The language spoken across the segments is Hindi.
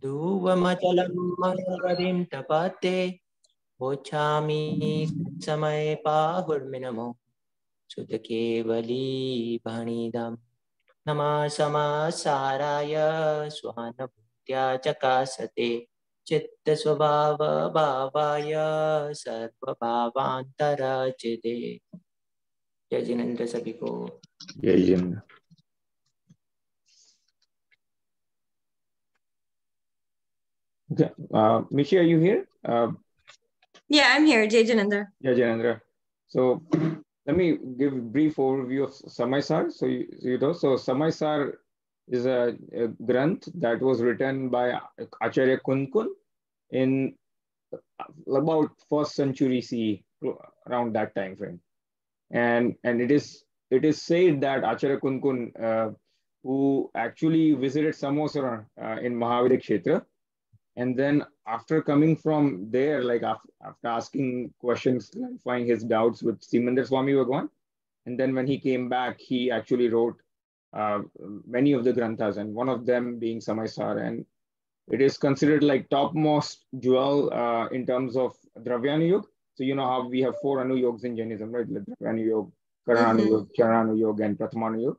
धुवमचलं मनोहरिं टपते वोच्छामि समये पाहुर्मिनमो सुतकेवली भणिदम् नमः समासाराय स्वानुभूत्या चकासते चित्तस्वभावभावाय सर्वभावान्तराचिते। जय जिनेन्द्र सभी को। जय Jinendra. Okay. Mishi, are you here? Yeah, I'm here. Jai Jinendra. Yeah, Jinendra. So let me give a brief overview of Samaisar. So you know, so Samaisar is a granth that was written by Acharya Kunkun in about 1st century CE, around that time frame. And it is said that Acharya Kunkun, who actually visited Samosara in Mahavira Kshetra, and then after coming from there, like after asking questions, clarifying his doubts with Simandar Swami Bhagwan, and then when he came back, he actually wrote many of the granthas, and one of them being Samaisar, and it is considered like topmost jewel in terms of Dravyanu Yoga. So you know how we have 4 Anu Yogas in Jainism, right? Like Dravyanu Yoga, Karanu Yoga, Charanu Yoga, and Prathamanu Yoga.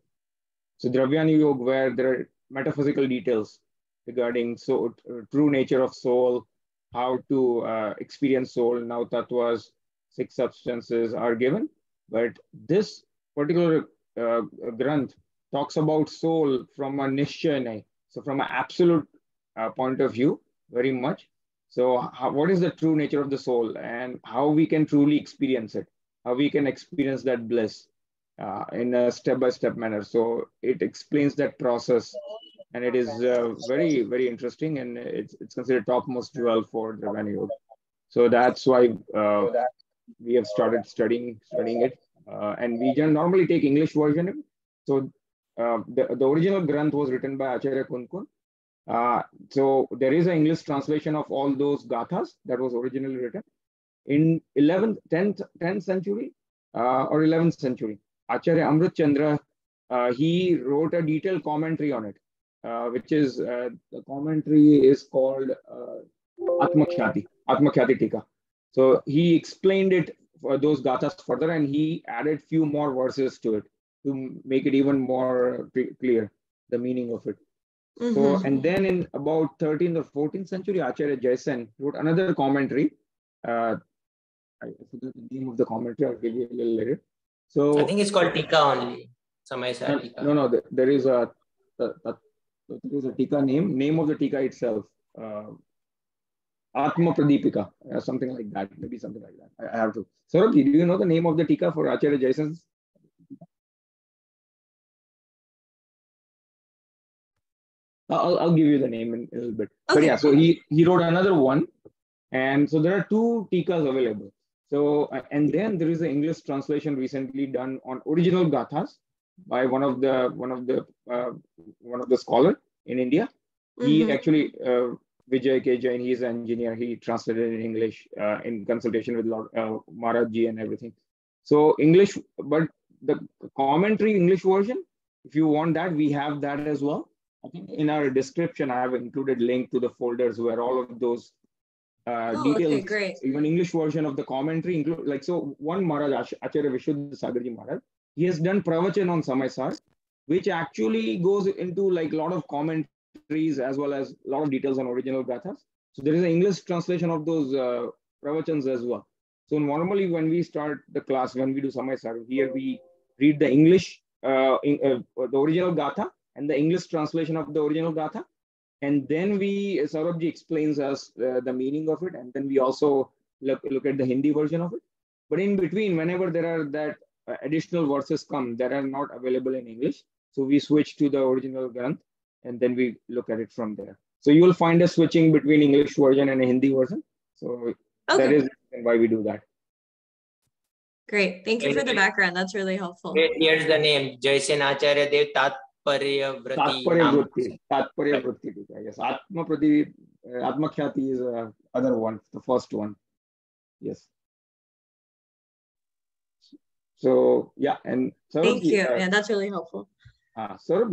So Dravyanu Yoga, where there are metaphysical details regarding true nature of soul, how to experience soul, now tattvas, 6 substances are given. But this particular granth talks about soul from a nishchay, so from an absolute point of view, very much. So what is the true nature of the soul and how we can truly experience it, how we can experience that bliss in a step-by-step manner. So it explains that process, and it is very, very interesting, and it's considered topmost jewel for Dravyanu Yoga. So that's why we have started studying it, and we normally take English version. So the original granth was written by Acharya Kunkun. So there is an English translation of all those gathas that was originally written in 10th century or 11th century. Acharya Amrit Chandra, he wrote a detailed commentary on it, which is the commentary is called Atmakhyati Tika. So he explained it for those gathas further, and he added few more verses to it to make it even more clear, the meaning of it. So, and then in about 13th or 14th century, Acharya Jaisen wrote another commentary. I forget the name of the commentary. I'll give you a little later. So I think it's called Tika only. Samaisar Tika. No, there is a Tika name. Name of the Tika itself, Atma Pradipika, something like that. Maybe something like that. I have to. Saurabh, do you know the name of the Tika for Acharya Jaisen's? I'll give you the name in a little bit. Okay. But yeah, so he wrote another one, and so there are 2 tikas available. So and then there is an English translation recently done on original gathas by one of the scholar in India. He actually Vijay K. Jain, he's an engineer. He translated in English in consultation with Maharaj Ji and everything. So English, but the commentary English version, if you want that, we have that as well. I think in our description, I have included link to the folders where all of those details, even English version of the commentary include, like, so one Maharaj, Acharya Vishuddha Sagarji Maharaj, he has done pravachan on Samaisar, which actually goes into like a lot of commentaries as well as a lot of details on original gathas. So there is an English translation of those pravachans as well. So normally when we start the class, when we do Samaisar, here we read the English, the original gatha, and the English translation of the original gatha, and then Saurabh ji explains us the meaning of it, and then we also look at the Hindi version of it. But in between, whenever there are that additional verses come that are not available in English, so we switch to the original granth, and then we look at it from there. So you will find us switching between English version and a Hindi version. So that is why we do that. Great, thank you for the background. That's really helpful. Here's the name, Jaisen Acharya Dev Tatparya Vrati. Tatparya Vrati. Yes, Atmakhyati is the other one, the first one. Yes. So yeah, and Saurabh, thank you. Yeah, that's really helpful. Saurabh,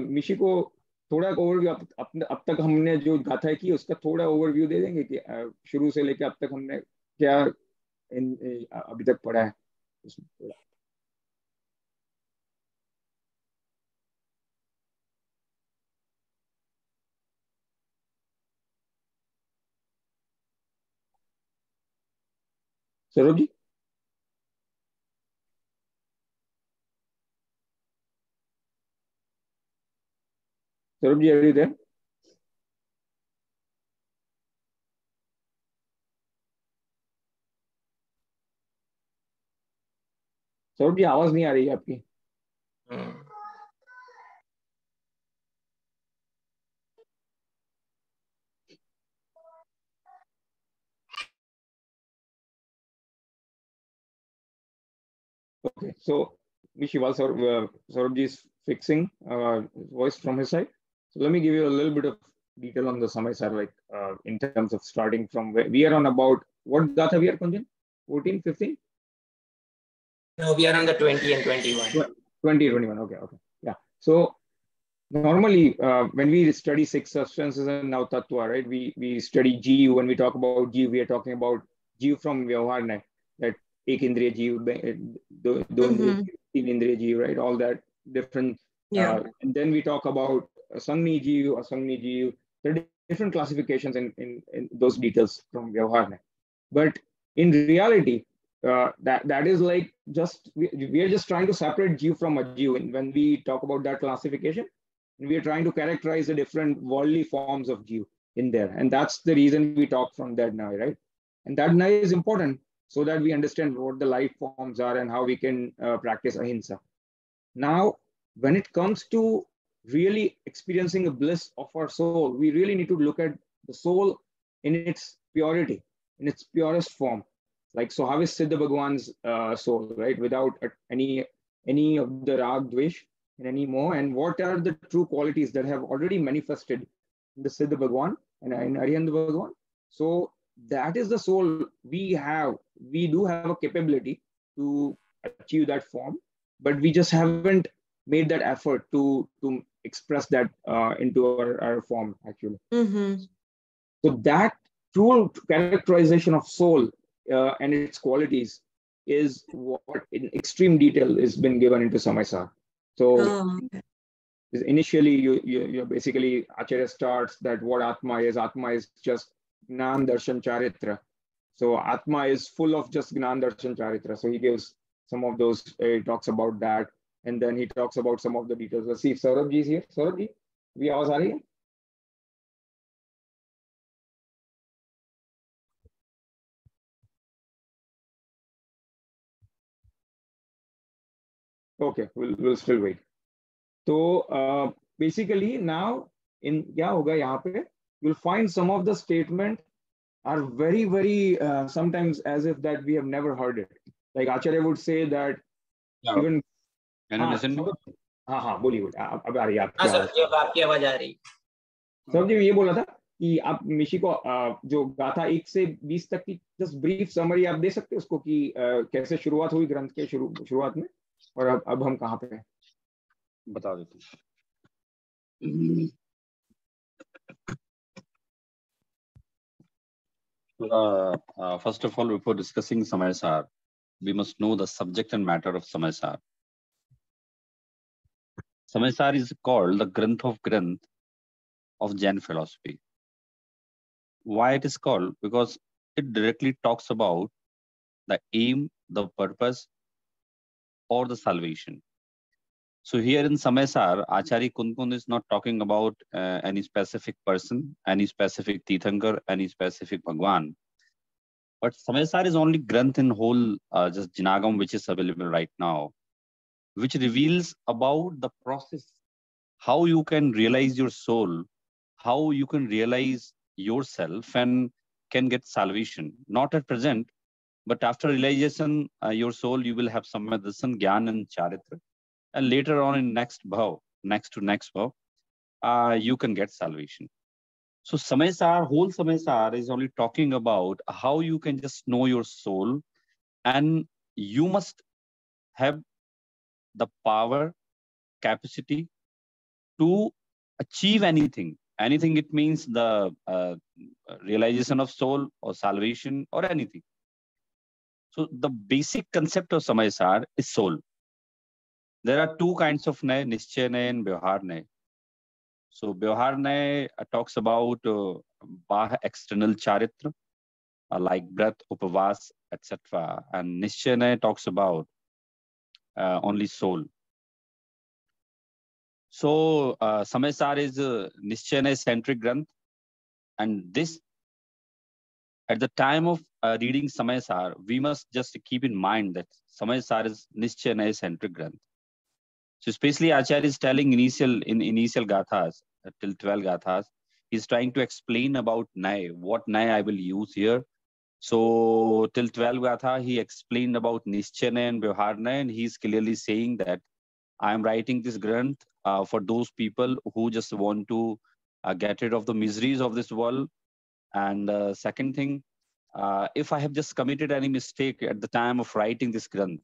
Mishi को थोड़ा ओवरव्यू अब तक हमने जो गाथा की उसका थोड़ा ओवरव्यू दे देंगे कि शुरू से लेकर अब तक हमने क्या अभी तक पढ़ा है उसमें थोड़ा। Saurabh ji, Saurabh ji, are you there? Saurabh ji, आवाज नहीं आ रही है आपकी। Okay, so while Saurabh is fixing voice from his side, so let me give you a little bit of detail on the Samaisar, like in terms of starting from where we are on about what Gatha we are, Kunjan? 14, 15? No, we are on the 20 and 21. 20, 21, okay, okay. Yeah. So normally when we study six substances and now Tattva, right, we study GU. When we talk about GU, we are talking about GU from Vyavharna, that ek indriya GU, do indriya, teen indriya GU, right, all that different. Yeah. And then we talk about Sangni GU, Asangni GU. There are different classifications in those details from Vyavharna. But in reality, that is like just we are just trying to separate GU from a GU. And when we talk about that classification, we are trying to characterize the different worldly forms of GU in there. And that's the reason we talk from that now, right? And that now is important so that we understand what the life forms are and how we can practice ahimsa. Now, when it comes to really experiencing the bliss of our soul, we really need to look at the soul in its purity, in its purest form. Like, so how is Siddha Bhagwan's soul, right? Without any of the rag, dvesh, and any more. And what are the true qualities that have already manifested in the Siddha Bhagwan and in Arihant Bhagwan? So that is the soul we have. We do have a capability to achieve that form, but we just haven't made that effort to express that into our form actually. So that true characterization of soul and its qualities is what in extreme detail has been given into Samaisar. So initially you basically Acharya starts that what Atma is. Atma is just Gnan Darshan Charitra. So Atma is full of just Gnan Darshan Charitra. So he gives some of those, he talks about that. And then he talks about some of the details. Let's see if Saurabh ji is here. Saurabh ji, we awaaz aa rahi hai? Okay, we'll still wait. So basically now in kya hoga yahan pe, you'll find some of the statement are very, very sometimes as if that we have never heard it. Like Acharya would say that even. Can you listen? हाँ बोलिए अब आ रही है आपकी आवाज। जब आपकी आवाज आ रही। सर जी ये बोला था कि आप मिशी को जो गाथा 1 से 20 तक की जस्ट ब्रीफ समरी आप दे सकते हैं उसको कि कैसे शुरुआत हुई ग्रंथ के शुरुआत में और अब हम कहाँ पे हैं बता देते हैं। First of all, before discussing Samaisar, we must know the subject and matter of Samaisar. Samaisar is called the Granth of Granth of Jain philosophy. Why it is called? Because it directly talks about the aim, the purpose, or the salvation. So here in Samaisar, Acharya Kunkund is not talking about any specific person, any specific Tirthankar, any specific Bhagwan. But Samaisar is only Granth in whole, just Jinagam, which is available right now, which reveals about the process, how you can realize your soul, how you can realize yourself and can get salvation. Not at present, but after realization, your soul, you will have Samadasan, Gyan and Charitra. And later on in next bhav, next to next bhav, you can get salvation. So Samaisar, whole Samaisar is only talking about how you can just know your soul, and you must have the power, capacity to achieve anything. Anything, it means the realization of soul or salvation or anything. So the basic concept of Samaysar is soul. There are two kinds of Nay, Nischay Nay and Vyavhar Nay. So Vyavhar Nay talks about Bah external charitra, like breath, upavas, etc. And Nischay Nay talks about only soul. So Samaysar is Nischay Nay centric Granth, and this, at the time of reading Samaysar, we must just keep in mind that Samaysar is Nischay Nay centric Granth. So especially Acharya is telling initial gathas, till 12 gathas, he's trying to explain about Nay, what Nay I will use here. So till 12 gatha, he explained about Nischay Nay and Vyavhar Nay, and he's clearly saying that I am writing this Granth for those people who just want to get rid of the miseries of this world. And second thing, if I have just committed any mistake at the time of writing this Granth,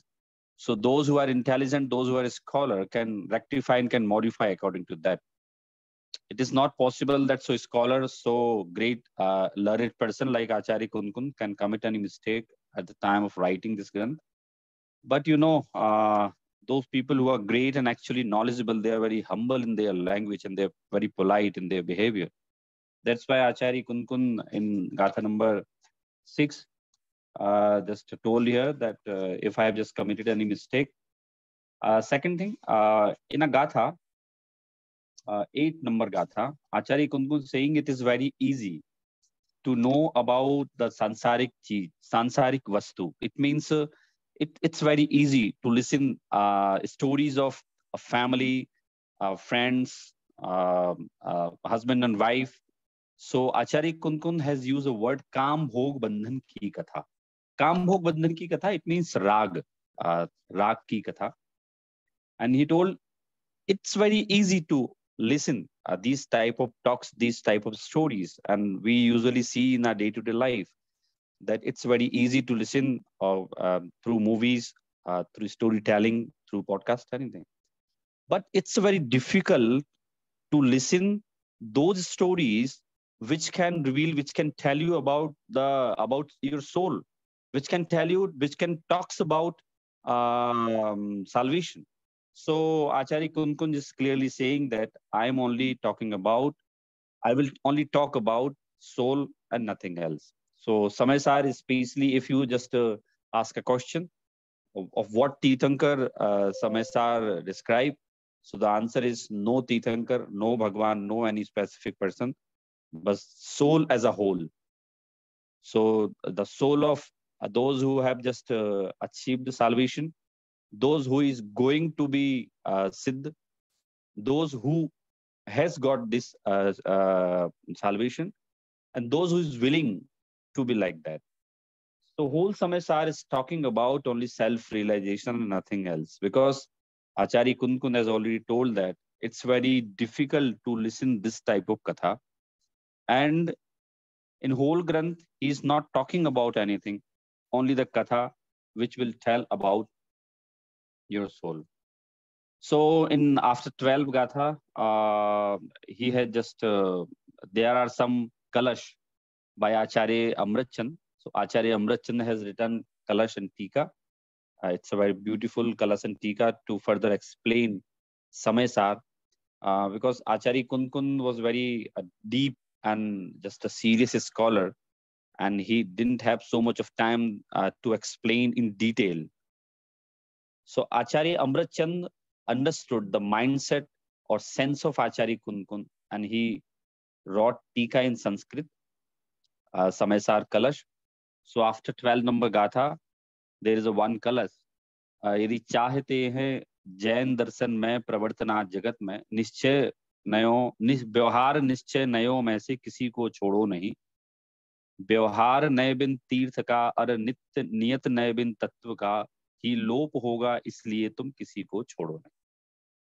so those who are intelligent, those who are a scholar can rectify and can modify according to that. It is not possible that so scholar, so great learned person like Acharya Kunkun can commit any mistake at the time of writing this Granth. But you know, those people who are great and actually knowledgeable, they are very humble in their language and they're very polite in their behavior. That's why Acharya Kunkun in Gatha number 6 just told here that if I have just committed any mistake. Second thing, in a Gatha, 8 number Gatha, Acharya Kunkun saying it is very easy to know about the sansarik cheez, sansarik vastu. It means it's very easy to listen stories of a family, friends, husband and wife. So Acharya Kunkun has used the word Kam Bhog Bandhan Ki Katha. Kam Bhog Bandhan Ki Katha, it means Rag, Rag Ki Katha. And he told it's very easy to listen these type of talks, these type of stories. And we usually see in our day-to-day life that it's very easy to listen through movies, through storytelling, through podcast, anything. But it's very difficult to listen those stories which can reveal, which can tell you about your soul, which can talks about salvation. So Acharya Kunkun is clearly saying that I will only talk about soul and nothing else. So Samaysar is basically, if you just ask a question of what Tirthankar Samaysar describe, so the answer is no Tirthankar, no Bhagwan, no any specific person, but soul as a whole. So the soul of those who have just achieved salvation, those who is going to be Siddh, those who has got this salvation, and those who is willing to be like that. So whole Samaysar is talking about only self-realization and nothing else, because Acharya Kunkun has already told that it's very difficult to listen this type of katha. And in whole Granth, he is not talking about anything, only the katha which will tell about your soul. So in after 12 Gatha, he had just, there are some Kalash by Acharya Amritchand. So Acharya Amritchand has written Kalash and Tika. It's a very beautiful Kalash and Tika to further explain Samaysar, because Acharya Kunkun was very deep and just a serious scholar, and he didn't have so much of time to explain in detail. So Acharya Amritchand understood the mindset or sense of Acharya Kunkun, and he wrote Tika in Sanskrit, Samaysar Kalash. So after 12 number Gatha, there is a one Kalash. यदि चाहते हैं जैन दर्शन में प्रवर्तना जगत में, निश्चय नयो व्यवहार निश्चय नयो में से किसी को छोड़ो नहीं, व्यवहार नय बिन तीर्थ का और नित्य नियत नय बिन तत्व का ही लोप होगा, इसलिए तुम किसी को छोड़ो नहीं.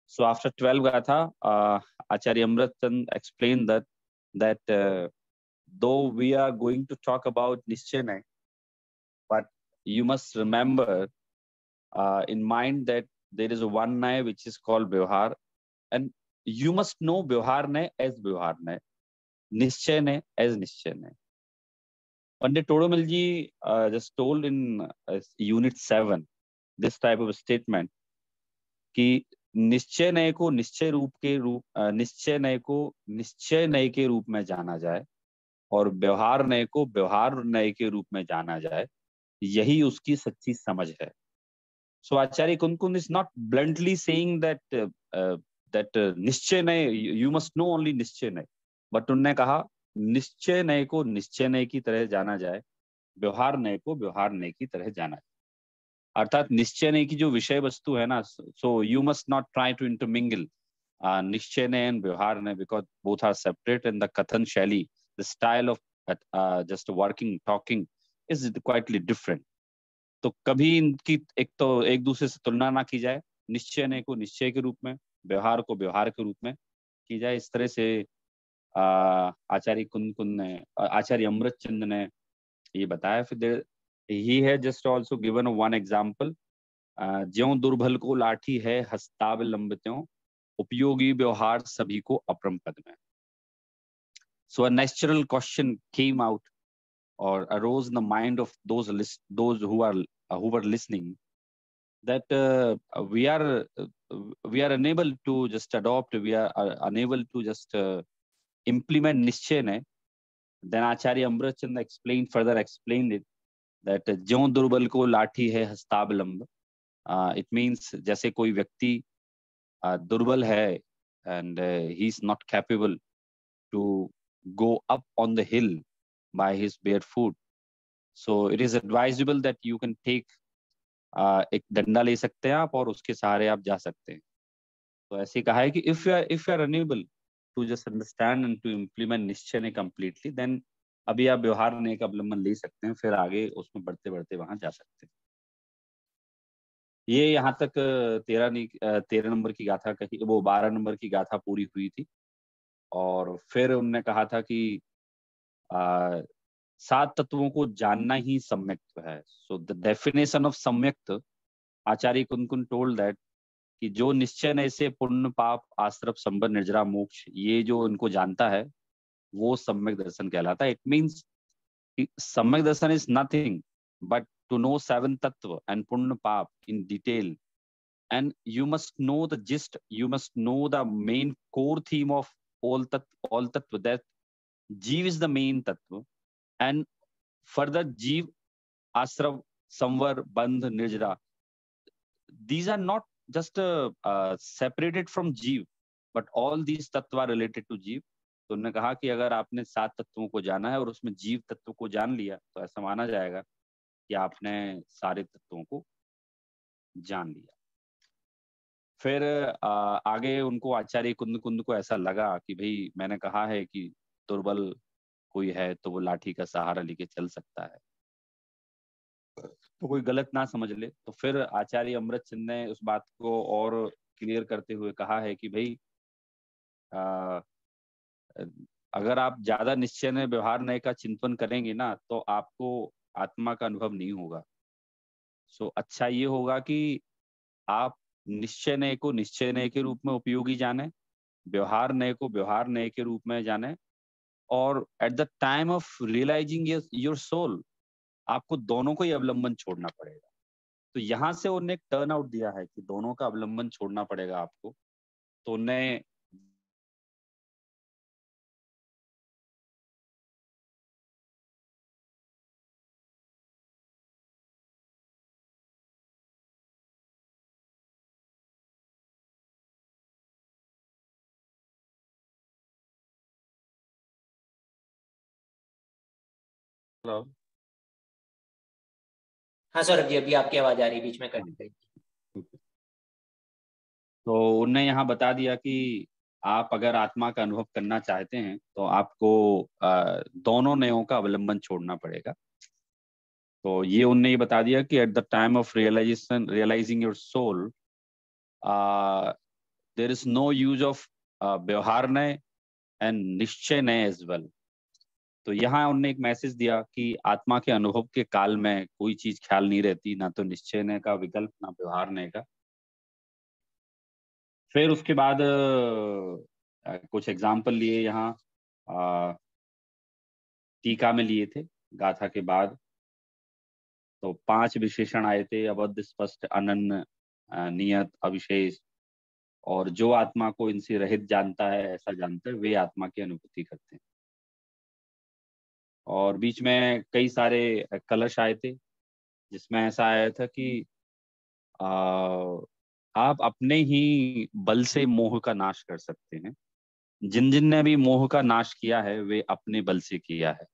So after 12 Gatha, Acharya Amritchand explained that though we are going to talk about Nischay Nay, but you must remember in mind that there is a one Nay which is called Vyavhar, and you must know व्यवहारने as व्यवहारने, निश्चयने as निश्चयने. Pandit Todomilji just told in unit 7 this type of statement कि निश्चय नय को निश्चय नय को निश्चय नय के रूप में जाना जाए और व्यवहार नय को व्यवहार नय के रूप में जाना जाए, यही उसकी सच्ची समझ है. So Acharya Kunkund is not bluntly saying that निश्चय नय, you must know only निश्चय नय, but उन्होंने कहा निश्चय नय को निश्चय नय की तरह जाना जाए, व्यवहार नय को व्यवहार नय की तरह जाना जाए. अर्थात निश्चय नय की जो विषय वस्तु है ना, so you must not try to intermingle निश्चय नय and व्यवहार नय, because both are separate and the kathan shaili, the style of just working, talking is quietly different. तो कभी इनकी एक दूसरे से तुलना ना की जाए, निश्चय नय को निश्चय के रूप में, व्यवहार को व्यवहार के रूप में की जाए. इस तरह से आचार्य कुंद ने, आचार्य अमृतचंद ने ये बताया. फिर he had just also given one example, ज्यों दुर्बल को लाठी है हस्तावलंब त्यों, उपयोगी व्यवहार सभी को अपरंपद में. So a natural question came out or arose in the mind of those who were listening, that we are unable to just adopt, we are unable to just implement निश्चय नय. Then Acharya Amritchand further explained it, that ज्यों दुर्बल को लाठी है हस्तावलंब, it means जैसे कोई व्यक्ति दुर्बल है and he is not capable to go up on the hill by his bare foot, so it is advisable that you can take एक डंडा ले सकते हैं आप और उसके सहारे आप जा सकते हैं. तो ऐसे कहा है कि if you are unable to just understand and to implement निश्चय नय completely, then अभी आप व्यवहार नय का अवलंबन ले सकते हैं, फिर आगे उसमें बढ़ते बढ़ते वहां जा सकते हैं. ये यहाँ तक 13 नंबर की गाथा कही, वो 12 नंबर की गाथा पूरी हुई थी. और फिर उन्होंने कहा था कि 7 तत्वों को जानना ही सम्यक्त्व है. सो द डेफिनेशन ऑफ सम्यक्त्व, आचार्य कुंद टोल्ड दैट कि जो निश्चय नय से पुण्य पाप आश्रव संबंध निर्जरा मोक्ष, ये जो इनको जानता है वो सम्यक दर्शन कहलाता है. इट मीन्स सम्यक दर्शन is nothing but to know 7 tattva and punya pap in detail, and you must know the gist, you must know the main core theme of all tattva, that jeev is the main tattva, and further jeev, ashrav, samvar, bandh, nirjara, these are not just separated from jeev, but all these tattva are related to jeev. तो उन्होंने कहा कि अगर आपने 7 तत्वों को जाना है और उसमें जीव तत्व को जान लिया, तो ऐसा माना जाएगा कि आपने सारे तत्वों को जान लिया. फिर आगे उनको आचार्य कुंद को ऐसा लगा कि भाई मैंने कहा है कि दुर्बल कोई है तो वो लाठी का सहारा लेके चल सकता है, तो कोई गलत ना समझ ले. तो फिर आचार्य अमृतचंद ने उस बात को और क्लियर करते हुए कहा है कि भाई अगर आप ज्यादा निश्चय नय व्यवहार नय का चिंतन करेंगे ना, तो आपको आत्मा का अनुभव नहीं होगा. सो अच्छा ये होगा कि आप निश्चय नय को निश्चय नय के रूप में उपयोगी जाने, व्यवहार नय को व्यवहार नय के रूप में जाने, और at the time of realising your soul आपको दोनों को ही अवलंबन छोड़ना पड़ेगा. तो यहाँ से उन्होंने एक टर्न आउट दिया है कि दोनों का अवलंबन छोड़ना पड़ेगा आपको. तो उन्हें हाँ सौरभ जी, अभी आपकी आवाज आ रही, बीच में कट गई. तो उनने यहाँ बता दिया कि आप अगर आत्मा का अनुभव करना चाहते हैं तो आपको दोनों नयों का अवलंबन छोड़ना पड़ेगा. तो ये उनने ये बता दिया कि at the time of realising your soul there is no use of व्यवहार नय एंड निश्चय नय एज वेल. तो यहाँ उन्होंने एक मैसेज दिया कि आत्मा के अनुभव के काल में कोई चीज ख्याल नहीं रहती, ना तो निश्चय नय का विकल्प, ना व्यवहार नय का. फिर उसके बाद कुछ एग्जाम्पल लिए यहाँ टीका में लिए थे गाथा के बाद। तो 5 विशेषण आए थे, अबद्ध, स्पष्ट, अनन्य, नियत, अविशेष। और जो आत्मा को इनसे रहित जानता है, ऐसा जानता है, वे आत्मा की अनुभूति करते हैं। और बीच में कई सारे कलश आए थे, जिसमें ऐसा आया था कि आप अपने ही बल से मोह का नाश कर सकते हैं। जिन जिन ने भी मोह का नाश किया है, वे अपने बल से किया है।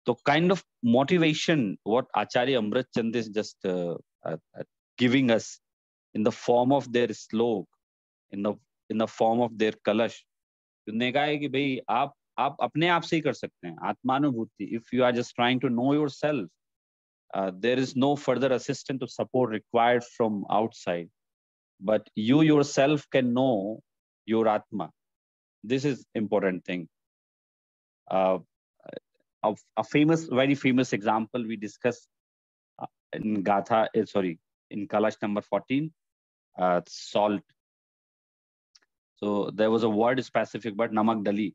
तो kind of motivation what Acharya Amrit Chand is just giving us in the form of their slok, in the form of their कलश। उन्होंने कहा है कि भाई आप अपने आप से ही कर सकते हैं आत्मानुभूति। If you are just trying to know yourself, there is no further assistance or support required from outside, but you yourself can know your atma. This is important thing. A very famous example we discussed in Gatha, in Kalash number 14, salt. So there was a word specific, but namak dali.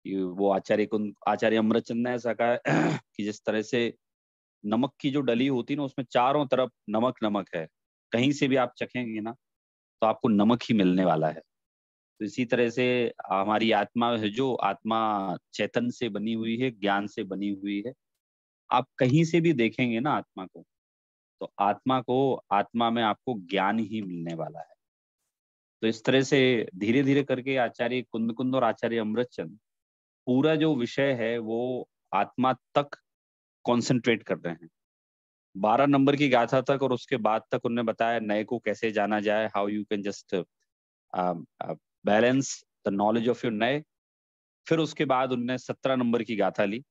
वो आचार्य अमृतचंद ने ऐसा कहा कि जिस तरह से नमक की जो डली होती है ना, उसमें चारों तरफ नमक नमक है, कहीं से भी आप चखेंगे ना तो आपको नमक ही मिलने वाला है। तो इसी तरह से हमारी आत्मा है, जो आत्मा चेतन से बनी हुई है, ज्ञान से बनी हुई है। आप कहीं से भी देखेंगे ना आत्मा को, तो आत्मा में आपको ज्ञान ही मिलने वाला है। तो इस तरह से धीरे धीरे करके आचार्य कुंद और आचार्य अमृतचंद पूरा जो विषय है वो आत्मा तक कंसंट्रेट कर रहे हैं। 12 नंबर की गाथा तक और उसके बाद तक उन्होंने बताया नए को कैसे जाना जाए, how you can just balance the knowledge of your नए। फिर उसके बाद उन्होंने 17 नंबर की गाथा ली।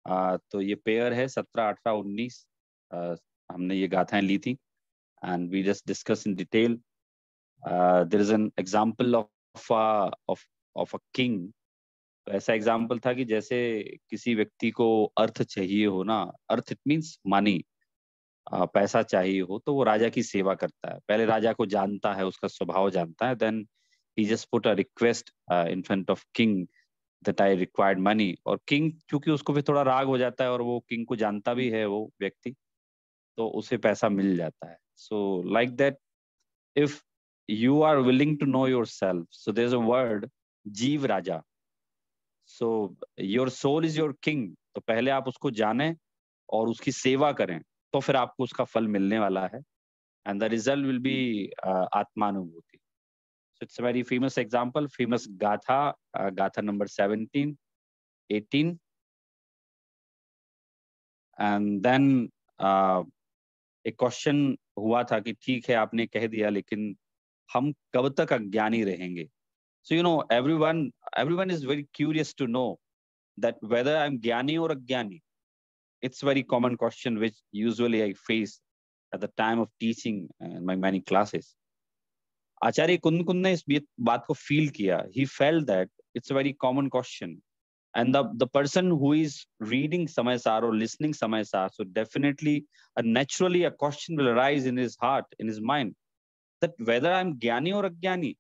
तो ये पेयर है 17, 18, 19। हमने ये गाथाएं ली थी and we just discuss in detail. There is an example of a king. तो ऐसा एग्जाम्पल था कि जैसे किसी व्यक्ति को अर्थ चाहिए हो ना, अर्थ इट मीन्स मनी, पैसा चाहिए हो, तो वो राजा की सेवा करता है। पहले राजा को जानता है, उसका स्वभाव जानता है, then he just put a request in front of king that I required money. और किंग चूंकि उसको फिर थोड़ा राग हो जाता है और वो किंग को जानता भी है वो व्यक्ति, तो उसे पैसा मिल जाता है। So like that if you are willing to know yourself, so there is a word जीव राजा। So your soul is your king. तो पहले आप उसको जाने और उसकी सेवा करें, तो फिर आपको उसका फल मिलने वाला है। And the result will be आत्मानुभूति। So it's a very famous example, famous गाथा, गाथा नंबर 17, 18। एंड देन एक क्वेश्चन हुआ था कि ठीक है आपने कह दिया, लेकिन हम कब तक अज्ञानी रहेंगे? So you know everyone is very curious to know that whether I'm ज्ञानी or अज्ञानी. It's a very common question which usually I face at the time of teaching in my many classes. आचार्य कुंद ने इस बात को फील किया. He felt that it's a very common question, and the person who is reading Samayasar or listening Samayasar, so definitely naturally a question will arise in his heart, in his mind, that whether I'm ज्ञानी or अज्ञानी.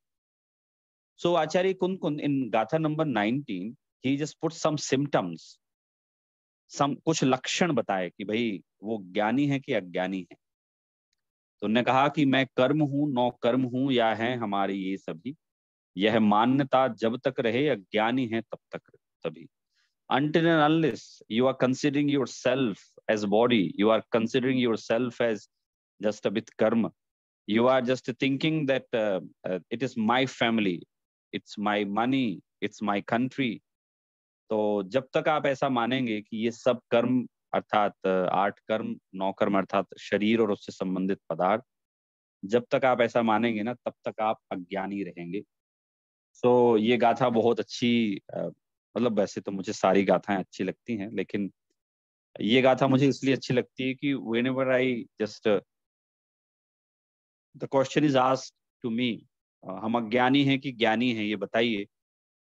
So Acharya Kund in Gatha number 19, he just put some symptoms, कुछ लक्षण बताए कि भाई वो ज्ञानी है कि अज्ञानी है। तो उन्होंने कहा कि मैं कर्म हूं, नौ कर्म हूं, या है हमारी ये सभी, यह मान्यता जब तक रहे अज्ञानी है तब तक तभी। Until and unless you are considering yourself as body, you are considering yourself as just a bit karma, you are just thinking that it is my family, it's my money, it's my country. तो जब तक आप ऐसा मानेंगे कि ये सब कर्म अर्थात 8 कर्म, 9 कर्म अर्थात शरीर और उससे संबंधित पदार्थ, जब तक आप ऐसा मानेंगे ना, तब तक आप अज्ञानी रहेंगे। सो ये गाथा बहुत अच्छी, मतलब वैसे तो मुझे सारी गाथाएं अच्छी लगती हैं, लेकिन ये गाथा मुझे इसलिए अच्छी लगती है कि whenever I just the question is asked to me, हम अज्ञानी हैं कि ज्ञानी हैं, ये बताइए।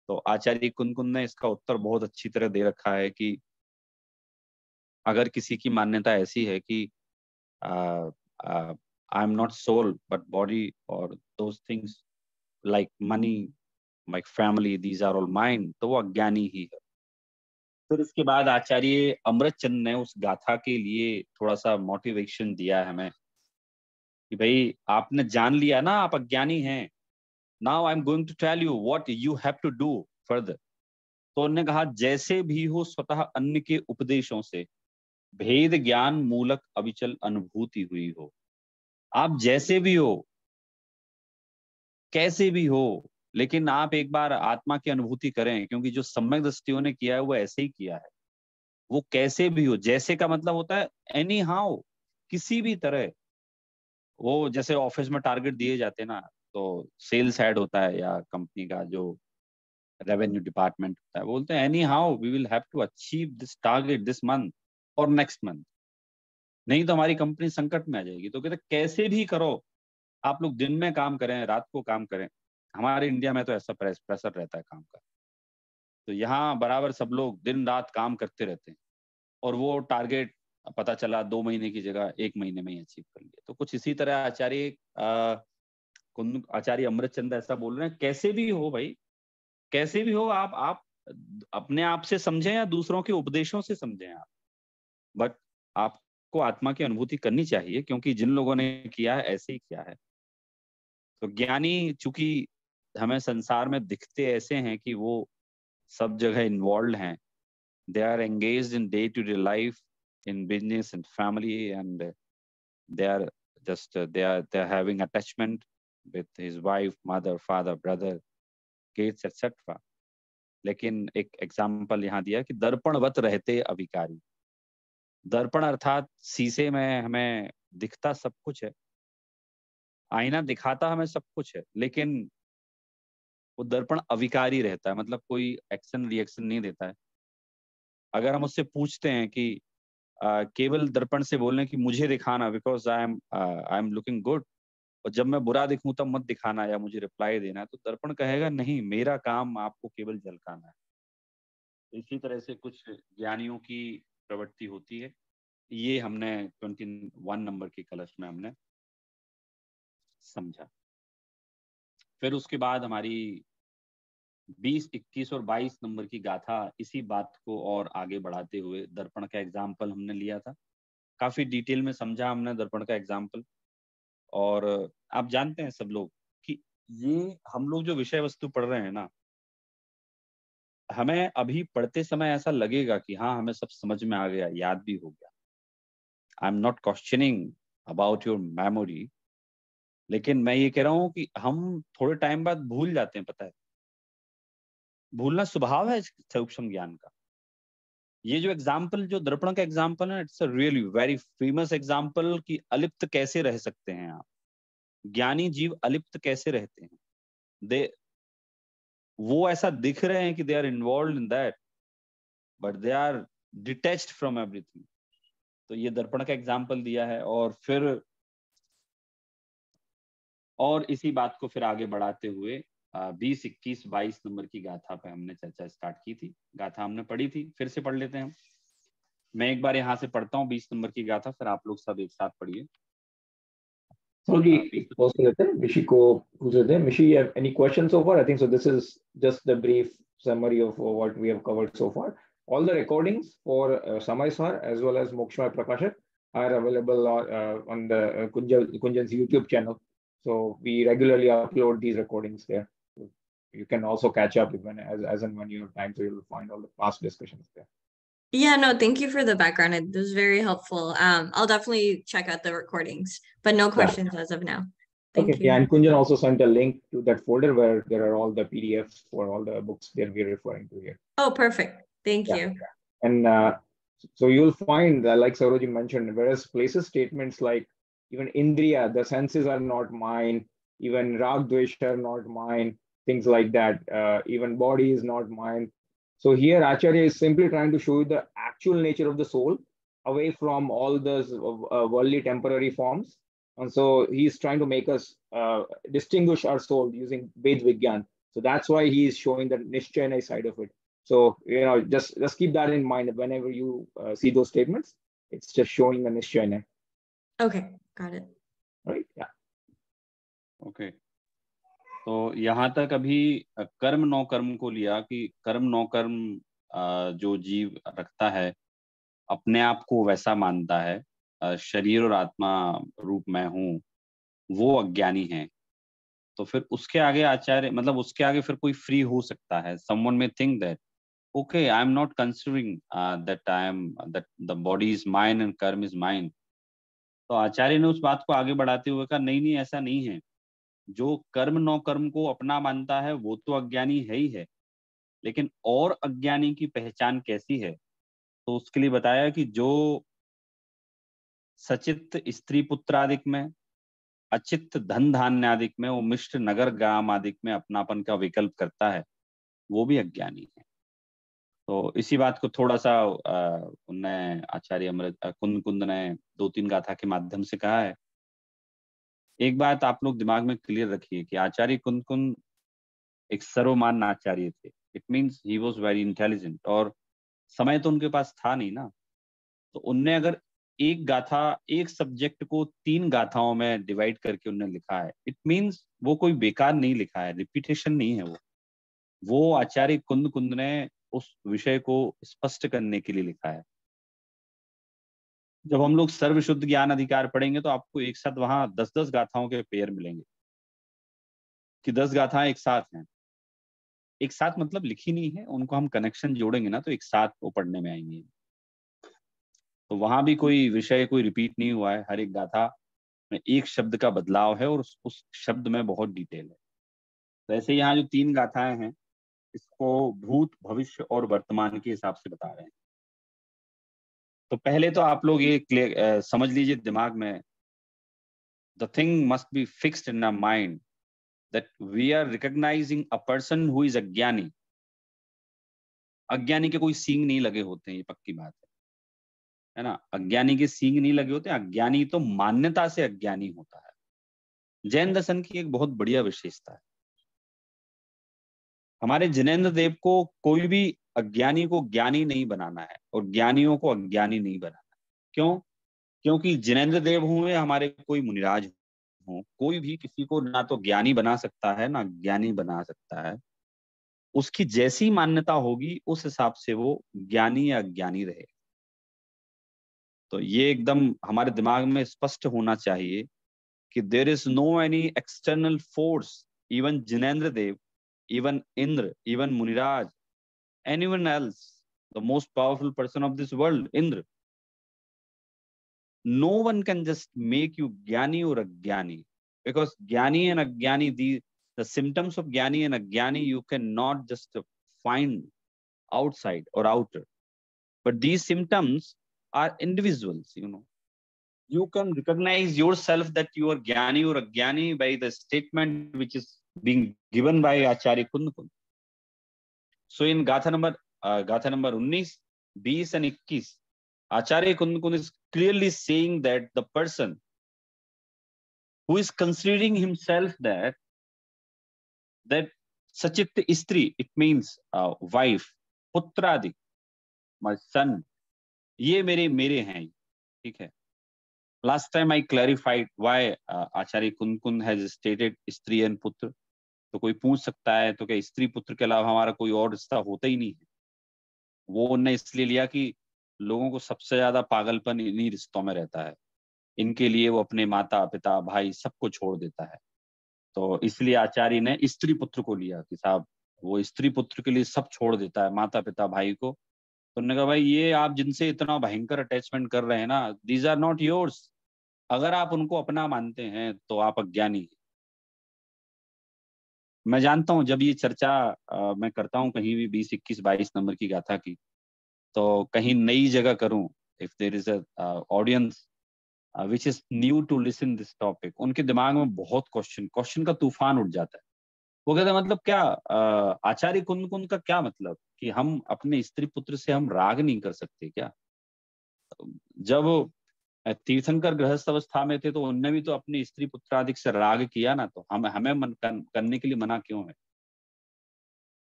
तो आचार्य कुंद ने इसका उत्तर बहुत अच्छी तरह दे रखा है कि अगर किसी की मान्यता ऐसी है कि I am not soul but body और those things like money, my family, these are all mine, तो वो अज्ञानी ही है। फिर इसके बाद आचार्य अमृतचंद ने उस गाथा के लिए थोड़ा सा मोटिवेशन दिया है हमें कि भाई आपने जान लिया ना आप अज्ञानी हैं, now I am going to tell you what you have to do further. तो उन्होंने कहा जैसे भी हो स्वतः अन्य के उपदेशों से भेद ज्ञान मूलक अविचल अनुभूति हुई हो। आप जैसे भी हो, कैसे भी हो, लेकिन आप एक बार आत्मा की अनुभूति करें, क्योंकि जो सम्यक दृष्टियों ने किया है वो ऐसे ही किया है। वो कैसे भी हो, जैसे का मतलब होता है एनी हाउ, किसी भी तरह। वो जैसे ऑफिस में टारगेट दिए जाते हैं ना, तो सेल्स हेड होता है या कंपनी का जो रेवेन्यू डिपार्टमेंट होता है, बोलते हैं anyhow we will have to achieve this target this month और नेक्स्ट मंथ, नहीं तो हमारी कंपनी संकट में आ जाएगी। तो कहते कैसे भी करो, आप लोग दिन में काम करें, रात को काम करें। हमारे इंडिया में तो ऐसा प्रेशर रहता है काम का, तो यहाँ बराबर सब लोग दिन रात काम करते रहते हैं और वो टारगेट पता चला 2 महीने की जगह 1 महीने में ही अचीव कर लिया। तो कुछ इसी तरह आचार्य अमृतचंद ऐसा बोल रहे हैं, कैसे भी हो भाई, कैसे भी हो, आप अपने आप से समझें या दूसरों के उपदेशों से समझें आप, बट आपको आत्मा की अनुभूति करनी चाहिए, क्योंकि जिन लोगों ने किया है ऐसे ही किया है। तो ज्ञानी चूंकि हमें संसार में दिखते ऐसे हैं कि वो सब जगह इन्वॉल्व हैं, they are engaged in day-to-day life, in business and family, and they are just they are having attachment with his wife, mother, father, brother, kids, etc. लेकिन एक एग्जाम्पल यहाँ दिया कि दर्पणवत रहते अविकारी। दर्पण अर्थात शीशे में हमें दिखता सब कुछ है, आईना दिखाता हमें सब कुछ है, लेकिन वो दर्पण अविकारी रहता है, मतलब कोई एक्शन रिएक्शन नहीं देता है। अगर हम उससे पूछते हैं कि केवल दर्पण से बोलने कि मुझे दिखाना because I am looking good, और जब मैं बुरा दिखूं तब मत दिखाना या मुझे रिप्लाई देना है, तो दर्पण कहेगा नहीं, मेरा काम आपको केवल झलकाना है। इसी तरह से कुछ ज्ञानियों की प्रवृत्ति होती है। ये हमने 21 नंबर के कलश में हमने समझा। फिर उसके बाद हमारी 20, 21 और 22 नंबर की गाथा इसी बात को और आगे बढ़ाते हुए दर्पण का एग्जाम्पल हमने लिया था। काफी डिटेल में समझा हमने दर्पण का एग्जाम्पल। और आप जानते हैं सब लोग कि ये हम लोग जो विषय वस्तु पढ़ रहे हैं ना, हमें अभी पढ़ते समय ऐसा लगेगा कि हाँ हमें सब समझ में आ गया, याद भी हो गया। आई am not questioning about your memory, लेकिन मैं ये कह रहा हूँ कि हम थोड़े टाइम बाद भूल जाते हैं। पता है, भूलना स्वभाव है सूक्ष्म ज्ञान का। ये जो एग्जाम्पल, जो दर्पण का एग्जाम्पल है, it's a really very famous example कि अलिप्त कैसे रह सकते हैं आप, ज्ञानी जीव अलिप्त कैसे रहते हैं। वो ऐसा दिख रहे हैं कि they are involve in that, but they are detached from everything. तो ये दर्पण का एग्जाम्पल दिया है। और इसी बात को फिर आगे बढ़ाते हुए 20, 21, 22 नंबर की गाथा पे हमने चर्चा स्टार्ट की थी। गाथा हमने पढ़ी थी, फिर से पढ़ लेते हैं हम। मैं एक बार यहाँ से पढ़ता हूँ 20 नंबर की गाथा, फिर आप लोग सब एक साथ पढ़िए। Mishiko, Mishi, you have any questions so far? I think so. This is just the brief summary of what we have covered so far. All the recordings for Samay Sar as well as Mokshmaya Prakashak are available on the Kunjan's YouTube channel. So we regularly upload these recordings there. You can also catch up even as and when you have time, so you'll find all the past discussions there. Yeah, no, thank you for the background. It was very helpful. I'll definitely check out the recordings, but no questions as of now. Thank you. Yeah, and Kunjan also sent a link to that folder where there are all the PDFs for all the books that we're referring to here. Oh, perfect. Thank you. And so you'll find, like Saroji mentioned, whereas places statements like even Indriya, the senses are not mine, even Rag Dvesha are not mine, things like that. Even body is not mine. So here Acharya is simply trying to show you the actual nature of the soul away from all those worldly temporary forms. And so he's trying to make us distinguish our soul using Ved Vigyan. So that's why he is showing the Nishchayana side of it. So, just keep that in mind whenever you see those statements. It's just showing the Nishchayana. Okay, got it. Right, yeah. Okay. तो यहाँ तक अभी कर्म नौ कर्म को लिया कि कर्म नौ कर्म जो जीव रखता है अपने आप को वैसा मानता है, शरीर और आत्मा रूप मैं हूँ, वो अज्ञानी है। तो फिर उसके आगे आचार्य मतलब उसके आगे फिर कोई फ्री हो सकता है। समवन में think that okay I am not considering that I am that the body is mine and कर्म इज माइन। तो आचार्य ने उस बात को आगे बढ़ाते हुए कहा नहीं नहीं ऐसा नहीं है। जो कर्म नौ कर्म को अपना मानता है वो तो अज्ञानी है ही है, लेकिन और अज्ञानी की पहचान कैसी है? तो उसके लिए बताया कि जो सचित स्त्री पुत्र आदिक में, अचित धन धान्य आदिक में, वो मिष्ट नगर ग्राम आदिक में अपनापन का विकल्प करता है, वो भी अज्ञानी है। तो इसी बात को थोड़ा सा उनने आचार्य अमृत कुंद कुंद ने 2-3 गाथा के माध्यम से कहा है। एक बात आप लोग दिमाग में क्लियर रखिए कि आचार्य कुंद कुंद एक सर्वमान्य आचार्य थे। It means he was very intelligent, और समय तो उनके पास था नहीं ना। तो उनने अगर एक गाथा, एक सब्जेक्ट को 3 गाथाओं में डिवाइड करके उन्होंने लिखा है, इट मीन्स वो कोई बेकार नहीं लिखा है, रिपीटेशन नहीं है वो आचार्य कुंद कुंद ने उस विषय को स्पष्ट करने के लिए लिखा है। जब हम लोग सर्वशुद्ध ज्ञान अधिकार पढ़ेंगे तो आपको एक साथ वहां 10-10 गाथाओं के पेयर मिलेंगे कि 10 गाथाएं एक साथ हैं। एक साथ मतलब लिखी नहीं है, उनको हम कनेक्शन जोड़ेंगे ना तो एक साथ वो पढ़ने में आएंगे। तो वहां भी कोई विषय कोई रिपीट नहीं हुआ है, हर एक गाथा में एक शब्द का बदलाव है और उस शब्द में बहुत डिटेल है। तो ऐसे यहाँ जो 3 गाथाएं हैं इसको भूत भविष्य और वर्तमान के हिसाब से बता रहे हैं। तो पहले तो आप लोग ये समझ लीजिए दिमाग में, the thing must be fixed in our mind that we are recognising a person who is अज्ञानी। अज्ञानी के कोई सींग नहीं लगे होते हैं, ये पक्की बात है ना। अज्ञानी के सींग नहीं लगे होते, अज्ञानी तो मान्यता से अज्ञानी होता है। जैन दर्शन की एक बहुत बढ़िया विशेषता है, हमारे जिनेंद्र देव को कोई भी अज्ञानी को ज्ञानी नहीं बनाना है और ज्ञानियों को अज्ञानी नहीं बनाना है। क्यों? क्योंकि जिनेंद्र देव हुए हमारे कोई मुनिराज हो, कोई भी किसी को ना तो ज्ञानी बना सकता है ना ज्ञानी बना सकता है। उसकी जैसी मान्यता होगी उस हिसाब से वो ज्ञानी या अज्ञानी रहे। तो ये एकदम हमारे दिमाग में स्पष्ट होना चाहिए कि there is no any external force, even Jinendra Dev, even Indra, even Muniraj, anyone else, the most powerful person of this world, Indra. No one can just make you Jnani or Ajnani, because Jnani and Ajnani, the symptoms of Jnani and Ajnani, you cannot just find outside or outer. But these symptoms are individuals, you know. You can recognize yourself that you are Jnani or Ajnani by the statement which is being given by Acharya Kund Kund. So in Gatha number 19, 20 and 21, Acharya Kund Kund is clearly saying that the person who is considering himself that Sachit Istri, it means wife, Putradi, my son, ये मेरे हैं, ठीक है। Last time I clarified why Acharya Kund Kund has stated Istri and Putra. तो कोई पूछ सकता है तो क्या स्त्री पुत्र के अलावा हमारा कोई और रिश्ता होता ही नहीं है? वो उन्होंने इसलिए लिया कि लोगों को सबसे ज्यादा पागलपन इन्हीं रिश्तों में रहता है। इनके लिए वो अपने माता पिता भाई सबको छोड़ देता है। तो इसलिए आचार्य ने स्त्री पुत्र को लिया कि साहब वो स्त्री पुत्र के लिए सब छोड़ देता है, माता पिता भाई को। तो उन्होंने कहा भाई ये आप जिनसे इतना भयंकर अटैचमेंट कर रहे हैं ना, दीज आर नॉट योर्स। अगर आप उनको अपना मानते हैं तो आप अज्ञानी हैं। मैं जानता हूं जब ये चर्चा मैं करता हूं कहीं भी 20, 21, 22 नंबर की गाथा की, तो कहीं नई जगह करूं, if there is a audience which is new to listen this topic, उनके दिमाग में बहुत क्वेश्चन का तूफान उठ जाता है। वो कहते हैं मतलब क्या आचार्य कुंद कुंद का क्या मतलब कि हम अपने स्त्री पुत्र से हम राग नहीं कर सकते क्या? जब तीर्थंकर गृहस्थ अवस्था में थे तो उनने भी तो अपने स्त्री पुत्र आदि से राग किया ना, तो हमें करने के लिए मना क्यों है?